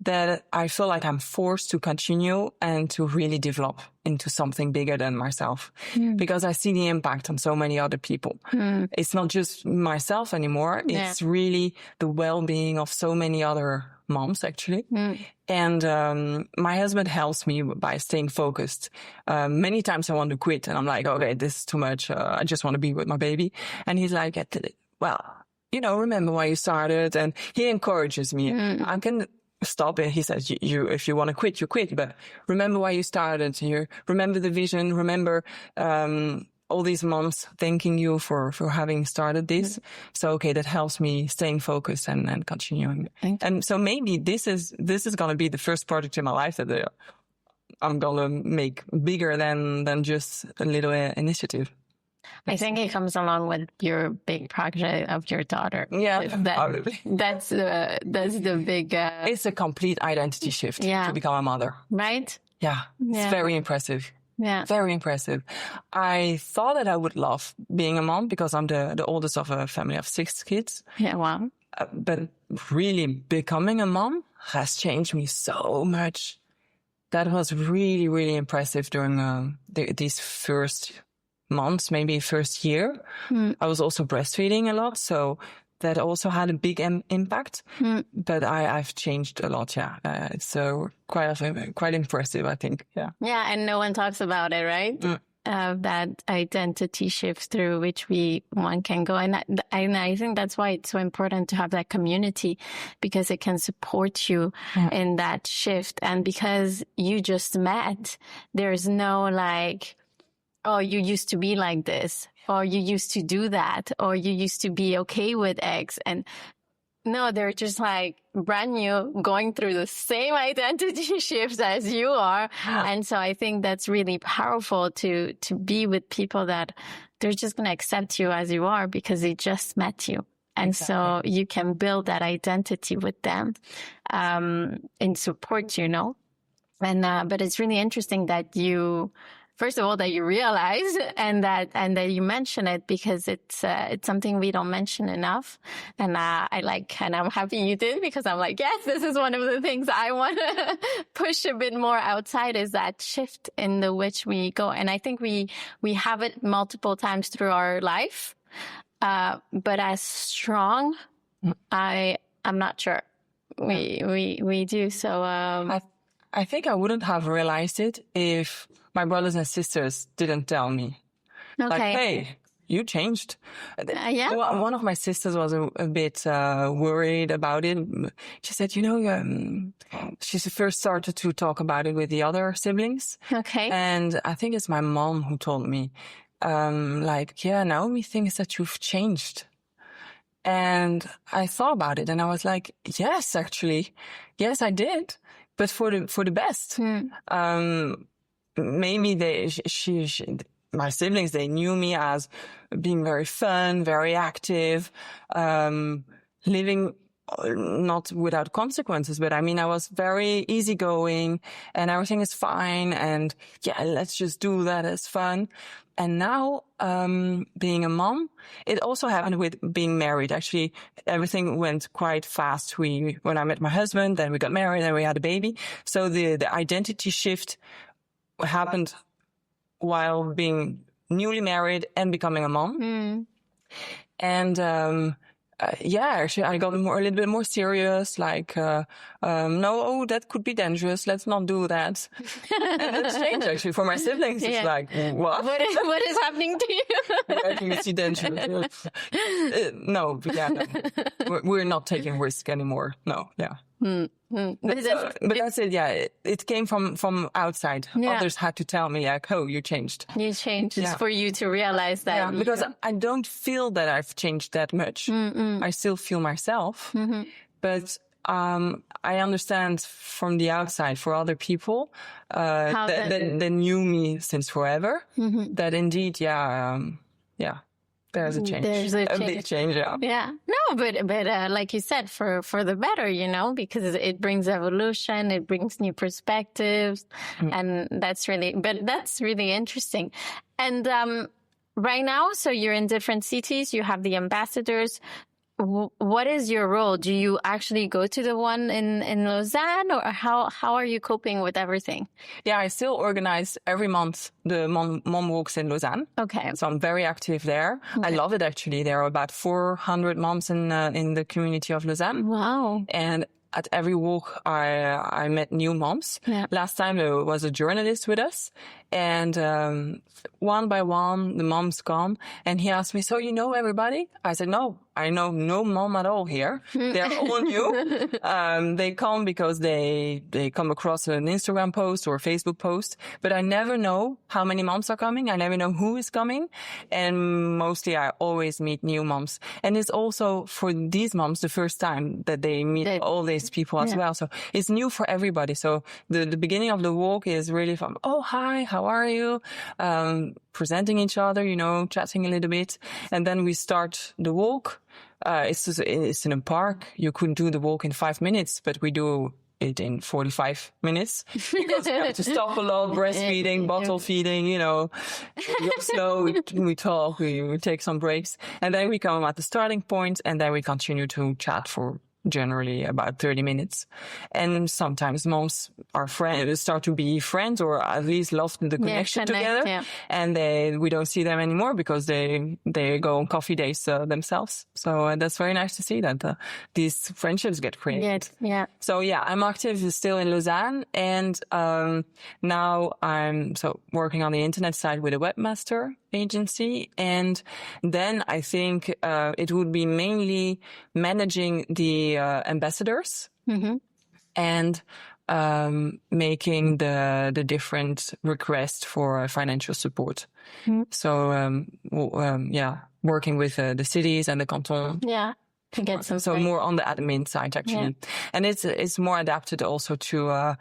that I feel like I'm forced to continue and to really develop into something bigger than myself. Because I see the impact on so many other people. It's not just myself anymore. It's really the well-being of so many other moms, actually. And my husband helps me by staying focused. Many times I want to quit and I'm like, okay, this is too much. I just want to be with my baby. And he's like, well, remember why you started. And he encourages me. I can stop it. He says, you if you want to quit, you quit. But remember why you started here. Remember the vision. Remember all these moms thanking you for having started this. So, okay, that helps me staying focused and continuing. And so maybe this is going to be the first project in my life that I'm going to make bigger than just a little initiative. I think it comes along with your big project of your daughter. Yeah, that's the big... It's a complete identity shift to become a mother. Right? Yeah, it's very impressive. Yeah, very impressive. I thought that I would love being a mom because I'm the oldest of a family of 6 kids. Yeah, wow. But really becoming a mom has changed me so much. That was really, really impressive during these first months, maybe first year. I was also breastfeeding a lot, so that also had a big impact. But I've changed a lot. Yeah, it's quite impressive, I think. Yeah. Yeah, and no one talks about it, right? that identity shift through which one can go. And I think that's why it's so important to have that community, because it can support you in that shift. And because you just met, there's no like, oh, you used to be like this, or you used to do that, or you used to be okay with X. And no, they're just like brand new, going through the same identity shifts as you are. And so I think that's really powerful to be with people that they're just going to accept you as you are because they just met you. And so you can build that identity with them, in support, you know. And, but it's really interesting that first of all, that you realize and that you mention it, because it's something we don't mention enough. And and I'm happy you did, because I'm like, yes, this is one of the things I want to push a bit more outside, is that shift in the which we go. And I think we have it multiple times through our life. But as strong, I'm not sure we do. So, I think I wouldn't have realized it if my brothers and sisters didn't tell me. Okay. Like, hey, you changed. Yeah. One of my sisters was a bit worried about it. She said, she first started to talk about it with the other siblings. Okay. And I think it's my mom who told me, Naomi thinks that you've changed. And I thought about it and I was like, yes, actually. Yes, I did. But for the best. Maybe my siblings, they knew me as being very fun, very active, living not without consequences, but I mean, I was very easygoing and everything is fine. And yeah, let's just do that. It's fun. And now, being a mom, it also happened with being married. Actually, everything went quite fast. When I met my husband, then we got married, then we had a baby. So the identity shift happened while being newly married and becoming a mom. And, actually, I got a little bit more serious, like, that could be dangerous. Let's not do that. And it's changed, actually, for my siblings. It's like, what? What is happening to you? I think it's dangerous. No. We're not taking risk anymore. No, yeah. But that's it. Yeah, it came from outside. Yeah. Others had to tell me, like, "Oh, you changed." You changed. It's for you to realize that. Yeah, because I don't feel that I've changed that much. I still feel myself, but I understand from the outside, for other people that knew me since forever, that indeed, there's a change. There's a big change, yeah. Yeah. No, but like you said, for the better, because it brings evolution, it brings new perspectives, and that's really interesting. And right now, so you're in different cities, you have the ambassadors. What is your role? Do you actually go to the one in Lausanne, or how are you coping with everything? Yeah, I still organize every month the mom walks in Lausanne. Okay. So I'm very active there. Okay. I love it, actually. There are about 400 moms in the community of Lausanne. Wow. And at every walk, I met new moms. Yeah. Last time there was a journalist with us, and one by one the moms come, and he asked me, "So you know everybody?" I said, "No, I know no mom at all here. They're all new. They come because they come across an Instagram post or a Facebook post, but I never know how many moms are coming. I never know who is coming, and mostly I always meet new moms. And it's also for these moms the first time that they meet all these people as well. So it's new for everybody. So the beginning of the walk is really from, oh, hi, how are you? Presenting each other, chatting a little bit. And then we start the walk. It's in a park. You couldn't do the walk in 5 minutes, but we do it in 45 minutes because we have to stop a lot, breastfeeding, bottle feeding, we go slow, we talk, we take some breaks, and then we come at the starting point, and then we continue to chat for generally about 30 minutes. And sometimes moms are start to be friends, or at least lost the connection together. Yeah. And we don't see them anymore because they go on coffee days themselves. So that's very nice to see that these friendships get created. Yeah. So yeah, I'm active still in Lausanne, and now I'm working on the internet side with a webmaster agency, and then I think it would be mainly managing the ambassadors and making the different requests for financial support. So working with the cities and the canton. Yeah. To get some so more on the admin side actually, and it's more adapted also to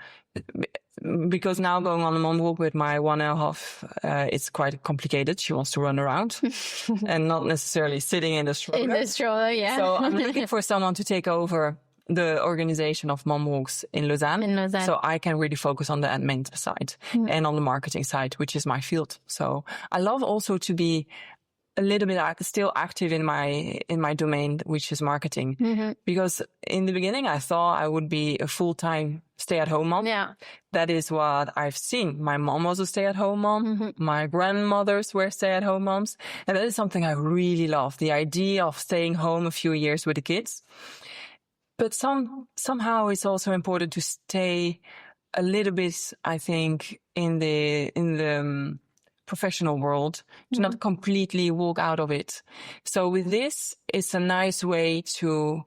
because now going on a mom walk with my 1.5, it's quite complicated. She wants to run around and not necessarily sitting in the stroller. In the stroller, yeah. So I'm looking for someone to take over the organization of mom walks in Lausanne. So I can really focus on the admin side and on the marketing side, which is my field. So I love also to be a little bit still active in my domain, which is marketing. Because in the beginning, I thought I would be a full-time stay-at-home mom. Yeah. That is what I've seen. My mom was a stay-at-home mom. My grandmothers were stay-at-home moms. And that is something I really love. The idea of staying home a few years with the kids. But somehow it's also important to stay a little bit, I think, in the professional world, to not completely walk out of it. So with this, it's a nice way to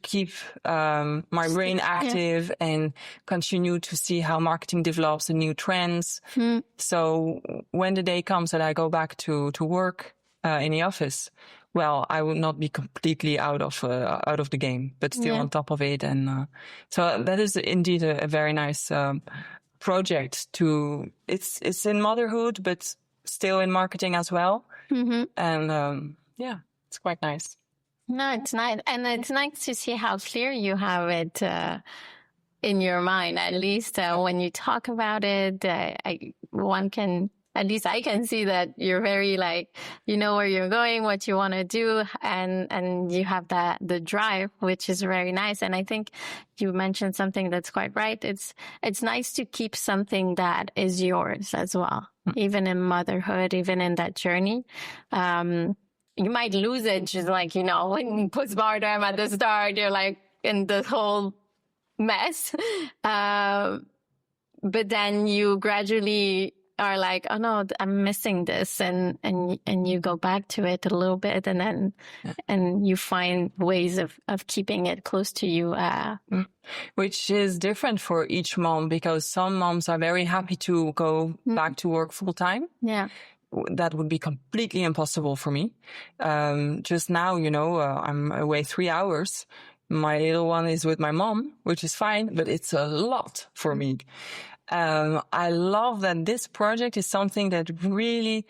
keep my brain active and continue to see how marketing develops and new trends. So when the day comes that I go back to work in the office, well, I will not be completely out of the game, but still on top of it. And so that is indeed a very nice project it's in motherhood, but still in marketing as well. And it's quite nice. No, it's nice. And it's nice to see how clear you have it in your mind, at least when you talk about it. At least I can see that you're very you know where you're going, what you want to do, and you have the drive, which is very nice. And I think you mentioned something that's quite right. It's nice to keep something that is yours as well, even in motherhood, even in that journey. You might lose it, just when postpartum at the start, you're in the whole mess. But then you gradually are oh no, I'm missing this, and you go back to it a little bit, and then and you find ways of keeping it close to you, which is different for each mom, because some moms are very happy to go back to work full time. Yeah, that would be completely impossible for me. Just now, I'm away 3 hours. My little one is with my mom, which is fine, but it's a lot for me. I love that this project is something that really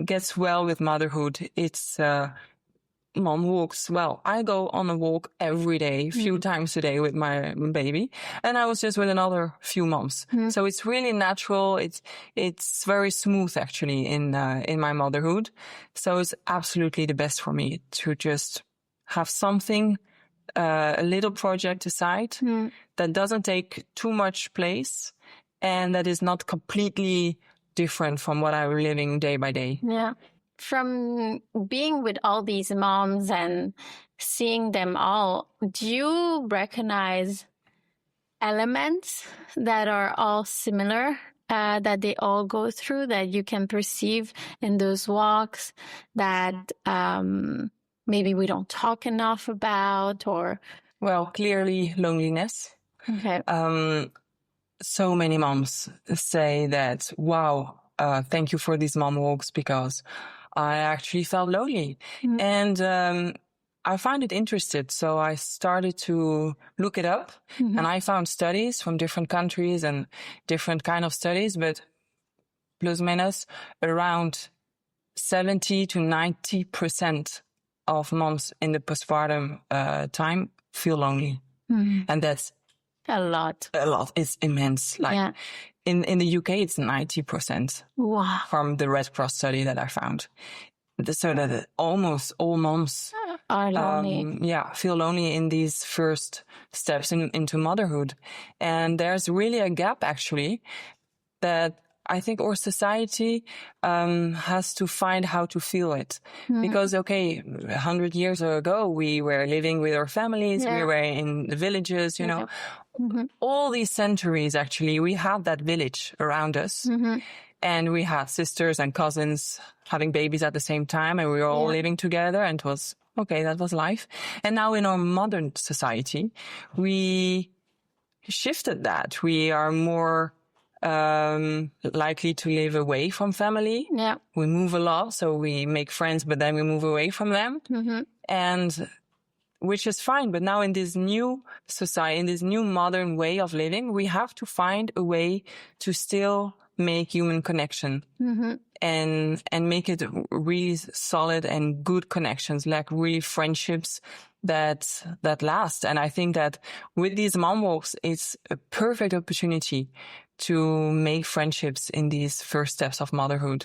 gets well with motherhood. It's mom walks. Well, I go on a walk every day, a few times a day with my baby, and I was just with another few moms. So it's really natural. It's very smooth actually in my motherhood. So it's absolutely the best for me to just have something, a little project aside that doesn't take too much place, and that is not completely different from what I'm living day by day. Yeah. From being with all these moms and seeing them all, do you recognize elements that are all similar, that they all go through, that you can perceive in those walks that maybe we don't talk enough about? Or well, clearly loneliness. Okay. So many moms say that, wow, thank you for these mom walks, because I actually felt lonely. And I found it interesting. So I started to look it up, and I found studies from different countries and different kind of studies, but plus minus around 70 to 90% of moms in the postpartum time feel lonely. And that's a lot. It's immense. In the UK, it's 90%. Wow. From the Red Cross study that I found. So that almost all moms Are lonely. feel lonely in these first steps into motherhood. And there's really a gap, actually, that I think our society has to find how to feel it. Because, 100 years ago, we were living with our families, we were in the villages, you know. All these centuries, actually, we had that village around us. And we had sisters and cousins having babies at the same time, and we were all living together, and it was, that was life. And now in our modern society, we shifted that. We are more likely to live away from family. Yeah. We move a lot, so we make friends, but then we move away from them. And which is fine. But now in this new society, in this new modern way of living, we have to find a way to still make human connection and make it really solid and good connections, like really friendships that last. And I think that with these mom walks, it's a perfect opportunity to make friendships in these first steps of motherhood.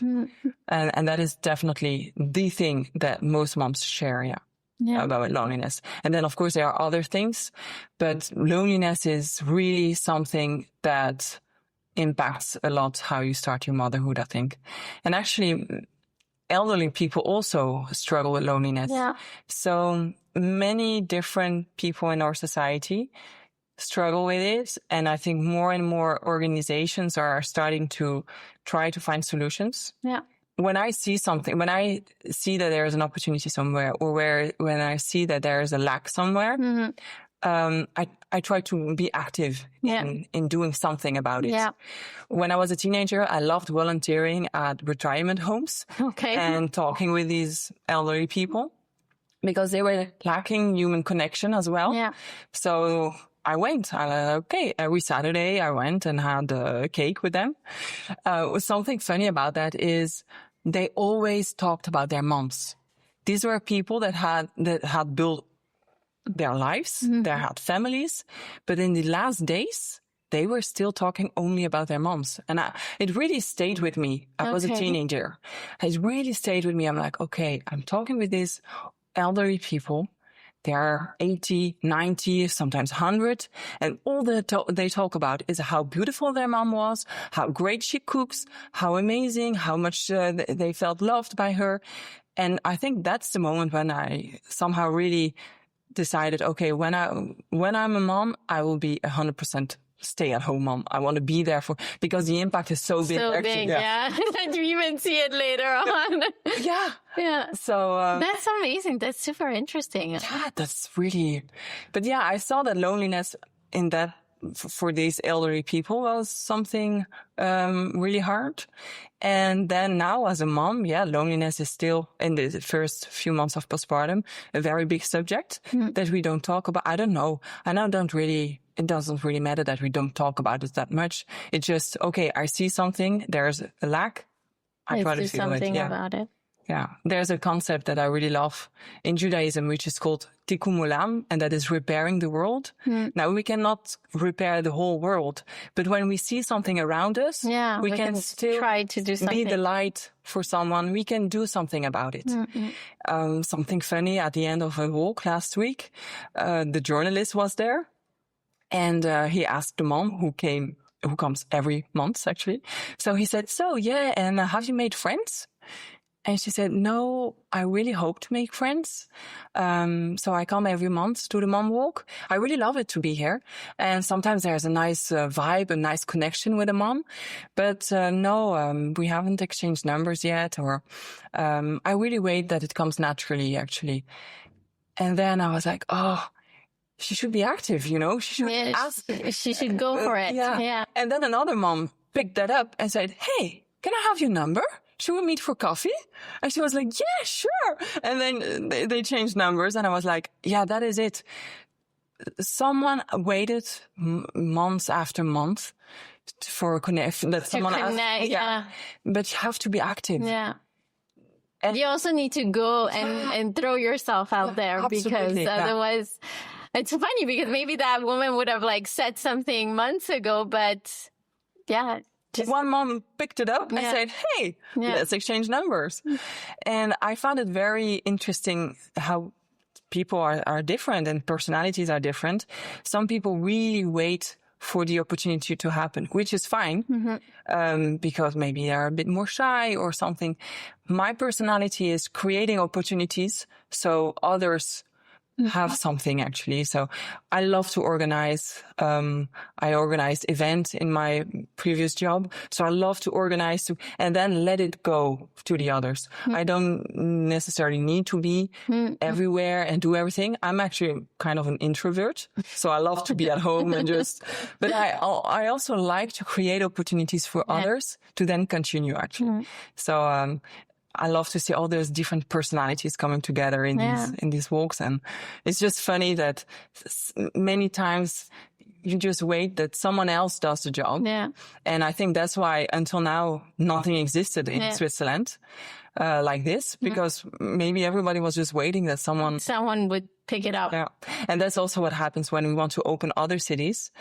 And that is definitely the thing that most moms share, about loneliness. And then, of course, there are other things, but loneliness is really something that impacts a lot how you start your motherhood, I think. And actually, elderly people also struggle with loneliness. Yeah. So many different people in our society struggle with it. And I think more and more organizations are starting to try to find solutions. Yeah. When I see something, when I see that there is an opportunity somewhere, or when I see that there is a lack somewhere, I try to be active in doing something about it. Yeah. When I was a teenager, I loved volunteering at retirement homes and talking with these elderly people because they were lacking human connection as well. Yeah. So I went. Every Saturday I went and had a cake with them. Something funny about that is they always talked about their moms. These were people that had built their lives, they had families, but in the last days, they were still talking only about their moms. And it really stayed with me. I was a teenager. It really stayed with me. I'm like, I'm talking with these elderly people. They are 80, 90, sometimes 100. And all they talk about is how beautiful their mom was, how great she cooks, how amazing, how much they felt loved by her. And I think that's the moment when I somehow really decided, when I'm a mom, I will be 100% stay-at-home mom. I want to be there because the impact is so big. So big, yeah. You even see it later on. Yeah. So that's amazing. That's super interesting. Yeah, that's really. But yeah, I saw that loneliness in that for these elderly people was something really hard. And then now as a mom, loneliness is still in the first few months of postpartum a very big subject that we don't talk about. I don't know. And it doesn't really matter that we don't talk about it that much. It's just, I see something, there's a lack. I try to feel something about it. Yeah. There's a concept that I really love in Judaism, which is called tikkun olam, and that is repairing the world. Now, we cannot repair the whole world, but when we see something around us, we can still try to do something. Be the light for someone. We can do something about it. Something funny at the end of a walk last week, the journalist was there, and he asked the mom who comes every month, actually. So he said, and have you made friends? And she said, no, I really hope to make friends. So I come every month to the mom walk. I really love it to be here. And sometimes there's a nice vibe, a nice connection with a mom. But no, we haven't exchanged numbers yet. Or I really wait that it comes naturally, actually. And then I was like, she should be active, She should ask. She should go for it. Yeah. And then another mom picked that up and said, hey, can I have your number? Should we meet for coffee? And she was like, yeah, sure. And then they changed numbers and I was like, yeah, that is it. Someone waited months after month for a connection that someone connect, asked. But you have to be active. Yeah. And you also need to go and throw yourself out there because otherwise it's funny because maybe that woman would have said something months ago, but one mom picked it up and said, hey, let's exchange numbers. And I found it very interesting how people are different and personalities are different. Some people really wait for the opportunity to happen, which is fine, because maybe they're a bit more shy or something. My personality is creating opportunities so others have something, actually. So I love to organize. I organized events in my previous job. So I love to organize and then let it go to the others. I don't necessarily need to be everywhere and do everything. I'm actually kind of an introvert. So I love to be at home and but I also like to create opportunities for others to then continue, actually. So, I love to see all those different personalities coming together in these walks. And it's just funny that many times you just wait that someone else does the job. Yeah. And I think that's why until now, nothing existed in Switzerland like this, because maybe everybody was just waiting that someone would pick it up. Yeah. And that's also what happens when we want to open other cities.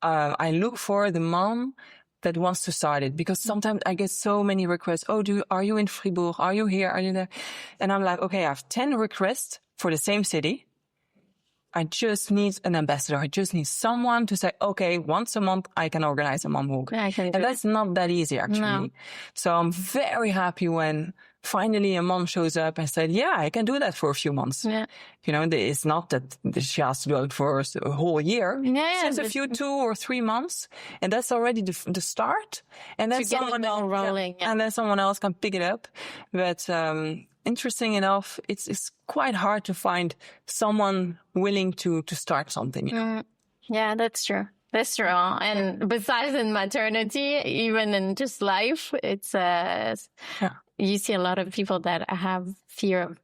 I look for the mom that wants to start it, because sometimes I get so many requests. Oh, are you in Fribourg? Are you here? Are you there? And I'm like, okay, I have 10 requests for the same city. I just need an ambassador. I just need someone to say, okay, once a month I can organize a mom walk. And that's not that easy, actually. No. So I'm very happy when finally a mom shows up and said, yeah, I can do that for a few months. Yeah. You know, it's not that she has to do it for a whole year. It's a few 2 or 3 months. And that's already the start. And then and then someone else can pick it up. But, interesting enough, it's quite hard to find someone willing to start something. You know? Yeah, that's true. That's true. And besides in maternity, even in just life, it's you see a lot of people that have fear of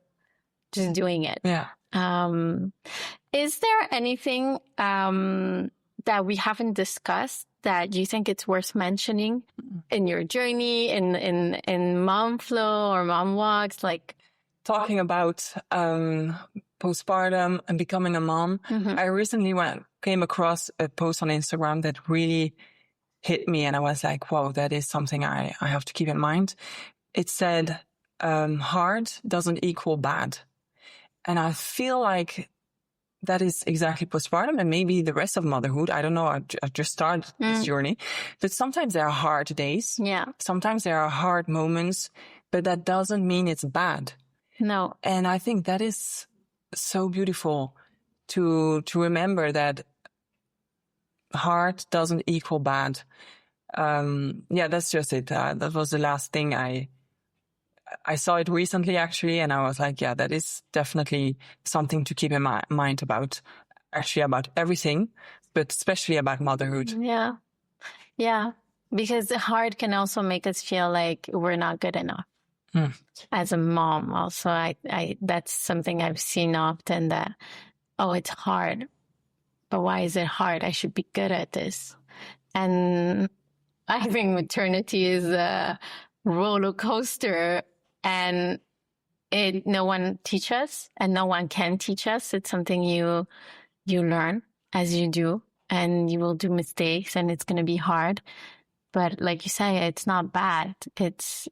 just doing it. Yeah. Is there anything that we haven't discussed that you think it's worth mentioning in your journey, in mom flow or mom walks? Like talking about postpartum and becoming a mom. I recently came across a post on Instagram that really hit me, and I was like, wow, that is something I have to keep in mind. It said, hard doesn't equal bad. And I feel like that is exactly postpartum and maybe the rest of motherhood. I don't know. I just started this journey. But sometimes there are hard days. Yeah. Sometimes there are hard moments, but that doesn't mean it's bad. No. And I think that is so beautiful to remember that hard doesn't equal bad. That's just it. That was the last thing I saw it recently, actually, and I was like, yeah, that is definitely something to keep in mind about everything, but especially about motherhood. Yeah. Yeah. Because the hard can also make us feel like we're not good enough. As a mom, also, I that's something I've seen often, that, oh, it's hard, but why is it hard? I should be good at this. And I think maternity is a roller coaster, and no one teaches us, and no one can teach us. It's something you learn as you do, and you will do mistakes, and it's going to be hard. But like you say, it's not bad. It's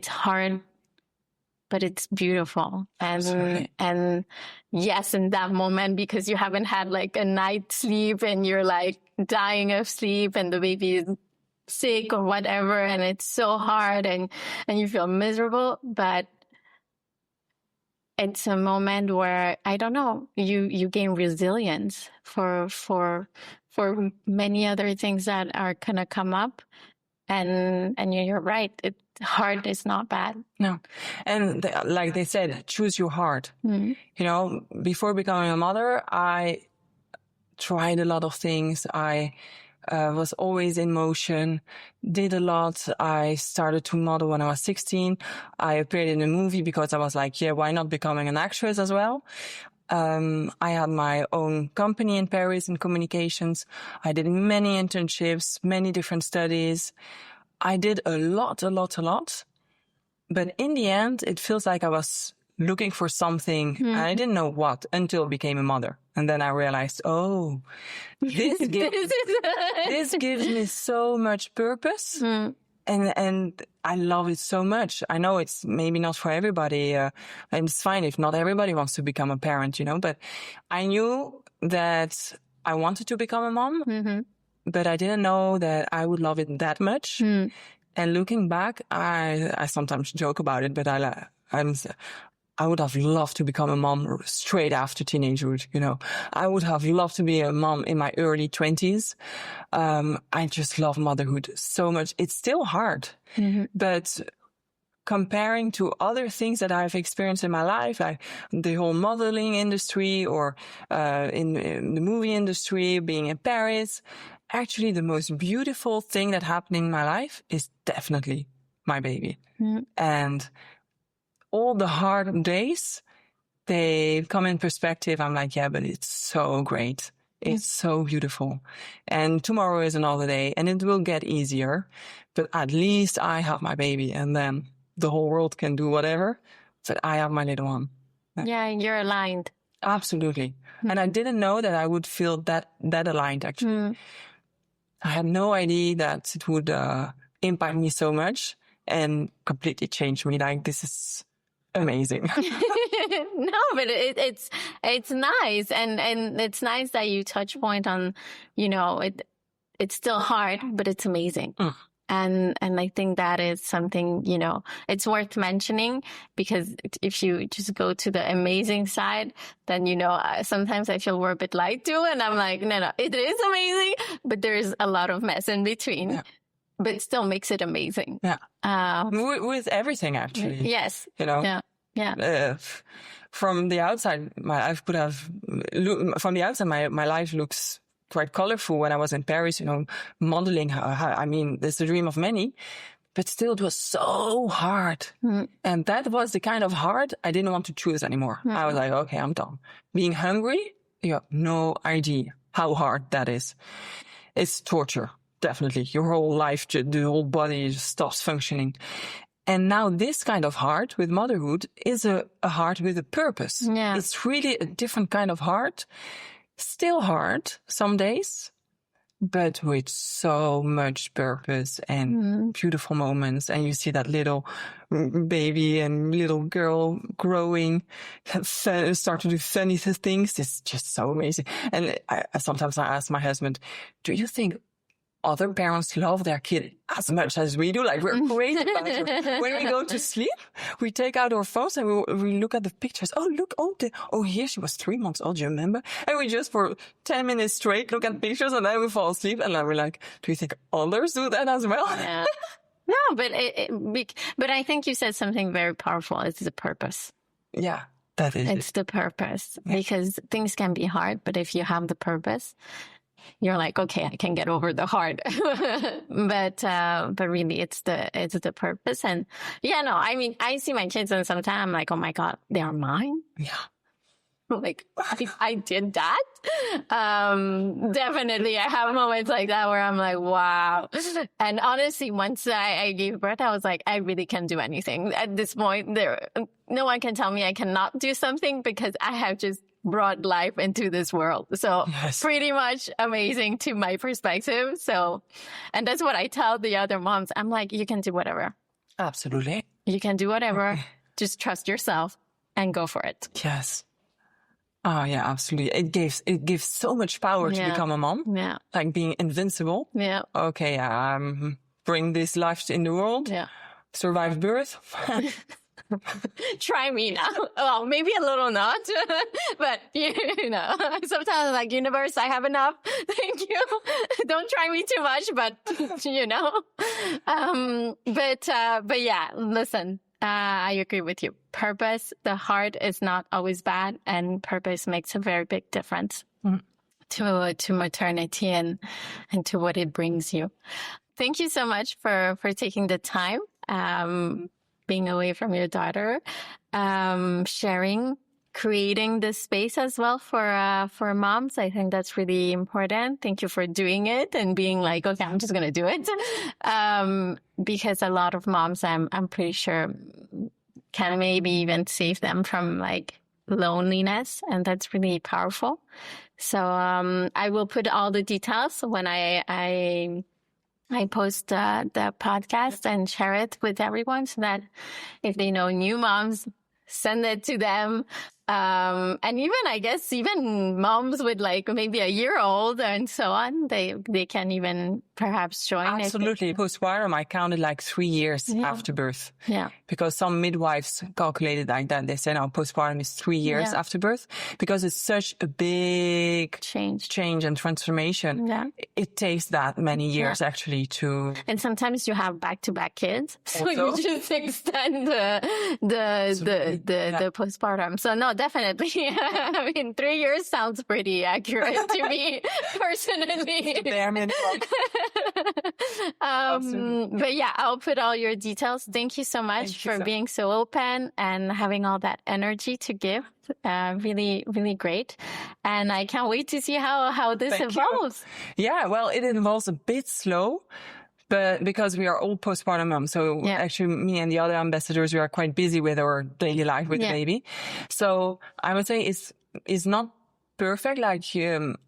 hard, but it's beautiful. And yes, in that moment, because you haven't had like a night's sleep and you're like dying of sleep and the baby is sick or whatever, and it's so hard and you feel miserable, but it's a moment where, I don't know, you gain resilience for many other things that are gonna come up, and you're right, hard is not bad. No. And like they said, choose your heart. You know, before becoming a mother, I tried a lot of things. I was always in motion, did a lot. I started to model when I was 16. I appeared in a movie because I was like, yeah, why not becoming an actress as well? I had my own company in Paris in communications. I did many internships, many different studies. I did a lot. But in the end, it feels like I was looking for something. And I didn't know what until I became a mother. And then I realized, this gives me so much purpose. And I love it so much. I know it's maybe not for everybody. And it's fine if not everybody wants to become a parent, but I knew that I wanted to become a mom, but I didn't know that I would love it that much. And looking back, I sometimes joke about it, but I would have loved to become a mom straight after teenagehood, I would have loved to be a mom in my early 20s. I just love motherhood so much. It's still hard, but comparing to other things that I've experienced in my life, like the whole modeling industry or in the movie industry, being in Paris, actually the most beautiful thing that happened in my life is definitely my baby. And all the hard days, they come in perspective. I'm like, yeah, but it's so great. It's so beautiful. And tomorrow is another day and it will get easier, but at least I have my baby and then the whole world can do whatever. But I have my little one. Yeah, you're aligned. Absolutely. And I didn't know that I would feel that aligned, actually. I had no idea that it would impact me so much and completely change me. Like, this is amazing. No, but it's nice. And it's nice that you touch point on, it's still hard, but it's amazing. And I think that is something, it's worth mentioning, because if you just go to the amazing side, then, sometimes I feel we're a bit light too. And I'm like, no, it is amazing, but there's a lot of mess in between. Yeah. But still makes it amazing. Yeah. With everything, actually. Yes. Yeah. From the outside, my life looks quite colorful when I was in Paris, modeling. I mean, it's the dream of many, but still it was so hard. And that was the kind of hard I didn't want to choose anymore. I was like, okay, I'm done. Being hungry, you have no idea how hard that is. It's torture. Definitely. Your whole life, the whole body just stops functioning. And now this kind of heart with motherhood is a heart with a purpose. Yeah. It's really a different kind of heart. Still hard some days, but with so much purpose and beautiful moments. And you see that little baby and little girl growing, start to do funny things. It's just so amazing. And sometimes I ask my husband, do you think other parents love their kid as much as we do? Like, we're crazy about it. When we go to sleep, we take out our phones and we look at the pictures. Oh, look, here she was 3 months old, do you remember? And we just for 10 minutes straight look at pictures and then we fall asleep. And then we're like, do you think others do that as well? Yeah. No, but I think you said something very powerful. It's the purpose. Yeah, that is It's the purpose. Yeah. Because things can be hard, but if you have the purpose, you're like, okay, I can get over the hard. but really it's the purpose. And I mean, I see my kids and sometimes I'm like, oh my God, they are mine. Yeah. Like, I did that. Definitely. I have moments like that where I'm like, wow. And honestly, once I gave birth, I was like, I really can do anything. At this point, no one can tell me I cannot do something because I have just brought life into this world. So Pretty much amazing to my perspective. So, and that's what I tell the other moms. I'm like, you can do whatever. Absolutely. You can do whatever. Just trust yourself and go for it. Yes. Oh yeah, absolutely. It gives so much power to become a mom. Yeah. Like being invincible. Yeah. Okay. Bring this life in the world. Yeah. Survive birth. Try me now. Well, maybe a little not, but sometimes I'm like, universe, I have enough. Thank you. Don't try me too much, but but yeah, listen, I agree with you. Purpose, the heart is not always bad, and purpose makes a very big difference to maternity and to what it brings you. Thank you so much for taking the time. Being away from your daughter, sharing, creating this space as well for moms. I think that's really important. Thank you for doing it and being like, okay, I'm just going to do it. Because a lot of moms, I'm pretty sure, can maybe even save them from like loneliness. And that's really powerful. So, I will put all the details when I I post the podcast and share it with everyone so that if they know new moms, send it to them. And even, I guess, even moms with like maybe a year old and so on, they can even perhaps join. Absolutely. Postpartum, I counted like 3 years after birth. Yeah. Because some midwives calculated like that. They said, postpartum is 3 years after birth because it's such a big change and transformation. Yeah. It takes that many years actually to. And sometimes you have back-to-back kids. So you just extend the postpartum. So no, definitely. I mean, 3 years sounds pretty accurate to me personally. Bare minimum. But yeah, I'll put all your details. Thank you so much for being so open and having all that energy to give. Really, really great. And I can't wait to see how this evolves. Yeah, well, it evolves a bit slow. But because we are all postpartum moms, so actually me and the other ambassadors, we are quite busy with our daily life with the baby. So I would say it's not perfect. Like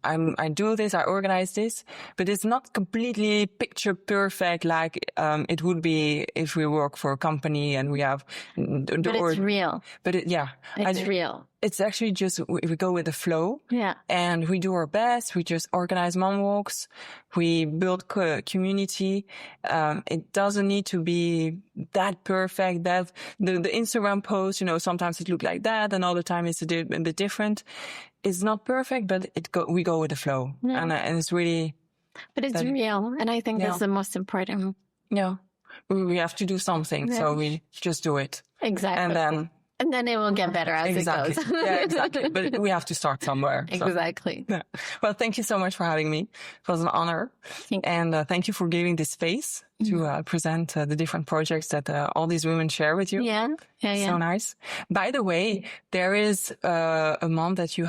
I do this, I organize this, but it's not completely picture perfect like it would be if we work for a company and we have. But it's real. But it's real. It's actually just we go with the flow. Yeah. And we do our best. We just organize mom walks. We build community. It doesn't need to be that perfect. That the Instagram post, sometimes it looks like that, and all the time it's a bit different. It's not perfect, but we go with the flow, and it's really. But it's real, and I think that's the most important. Yeah, we have to do something, so we just do it. Exactly. And then it will get better as it goes. Yeah, exactly. But we have to start somewhere. So. Exactly. Yeah. Well, thank you so much for having me. It was an honor. And thank you for giving this space to present the different projects that all these women share with you. Yeah. So nice. By the way, there is a mom that you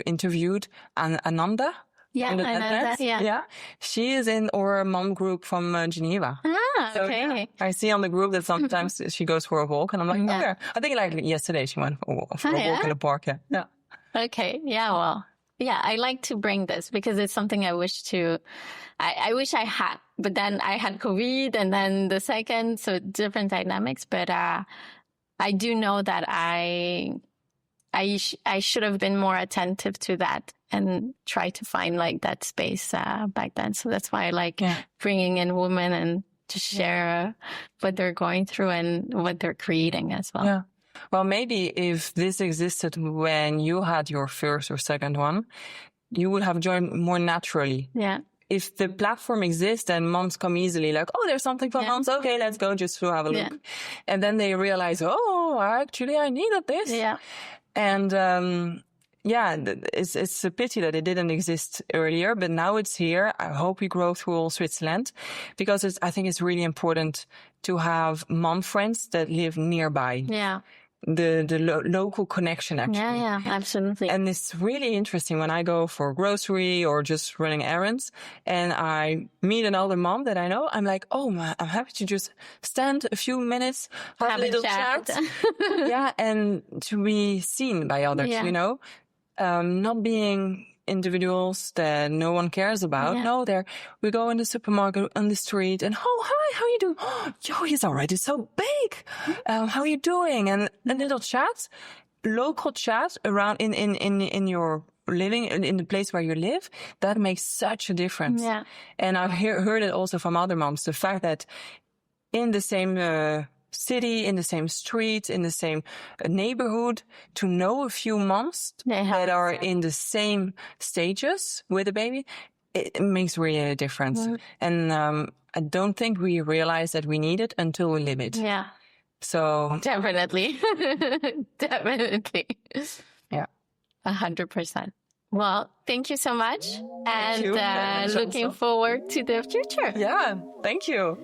interviewed, Ananda. Yeah, she is in our mom group from Geneva. Okay. I see on the group that sometimes she goes for a walk, and I'm like, I think like yesterday she went for a walk in the park. Yeah. Okay. Yeah. Well. Yeah, I like to bring this because it's something I wish I had, but then I had COVID and then the second, so different dynamics. But I do know that I should have been more attentive to that and try to find like that space back then. So that's why I like bringing in women and to share what they're going through and what they're creating as well. Yeah. Well, maybe if this existed when you had your first or second one, you would have joined more naturally. Yeah. If the platform exists and moms come easily, like, there's something for moms. Okay, let's go just to have a look. And then they realize, actually, I needed this. Yeah. And, it's a pity that it didn't exist earlier, but now it's here. I hope we grow through all Switzerland because I think it's really important to have mom friends that live nearby. Yeah. The local connection, actually. Yeah, absolutely. And it's really interesting when I go for grocery or just running errands and I meet another mom that I know. I'm like, I'm happy to just stand a few minutes, have a little chat. And to be seen by others, not being individuals that no one cares about. No, we go in the supermarket on the street and, hi, how are you doing? Oh, he's already so big. How are you doing? And a little chat, local chat around in your living, in the place where you live, that makes such a difference. Yeah. And I've heard it also from other moms, the fact that in the same city, in the same street, in the same neighborhood, to know a few moms that are in the same stages with a baby, it makes really a difference. Mm. And I don't think we realize that we need it until we live it. Yeah. So definitely. Definitely. Yeah. 100%. Well, thank you so much. And looking forward to the future. Yeah. Thank you.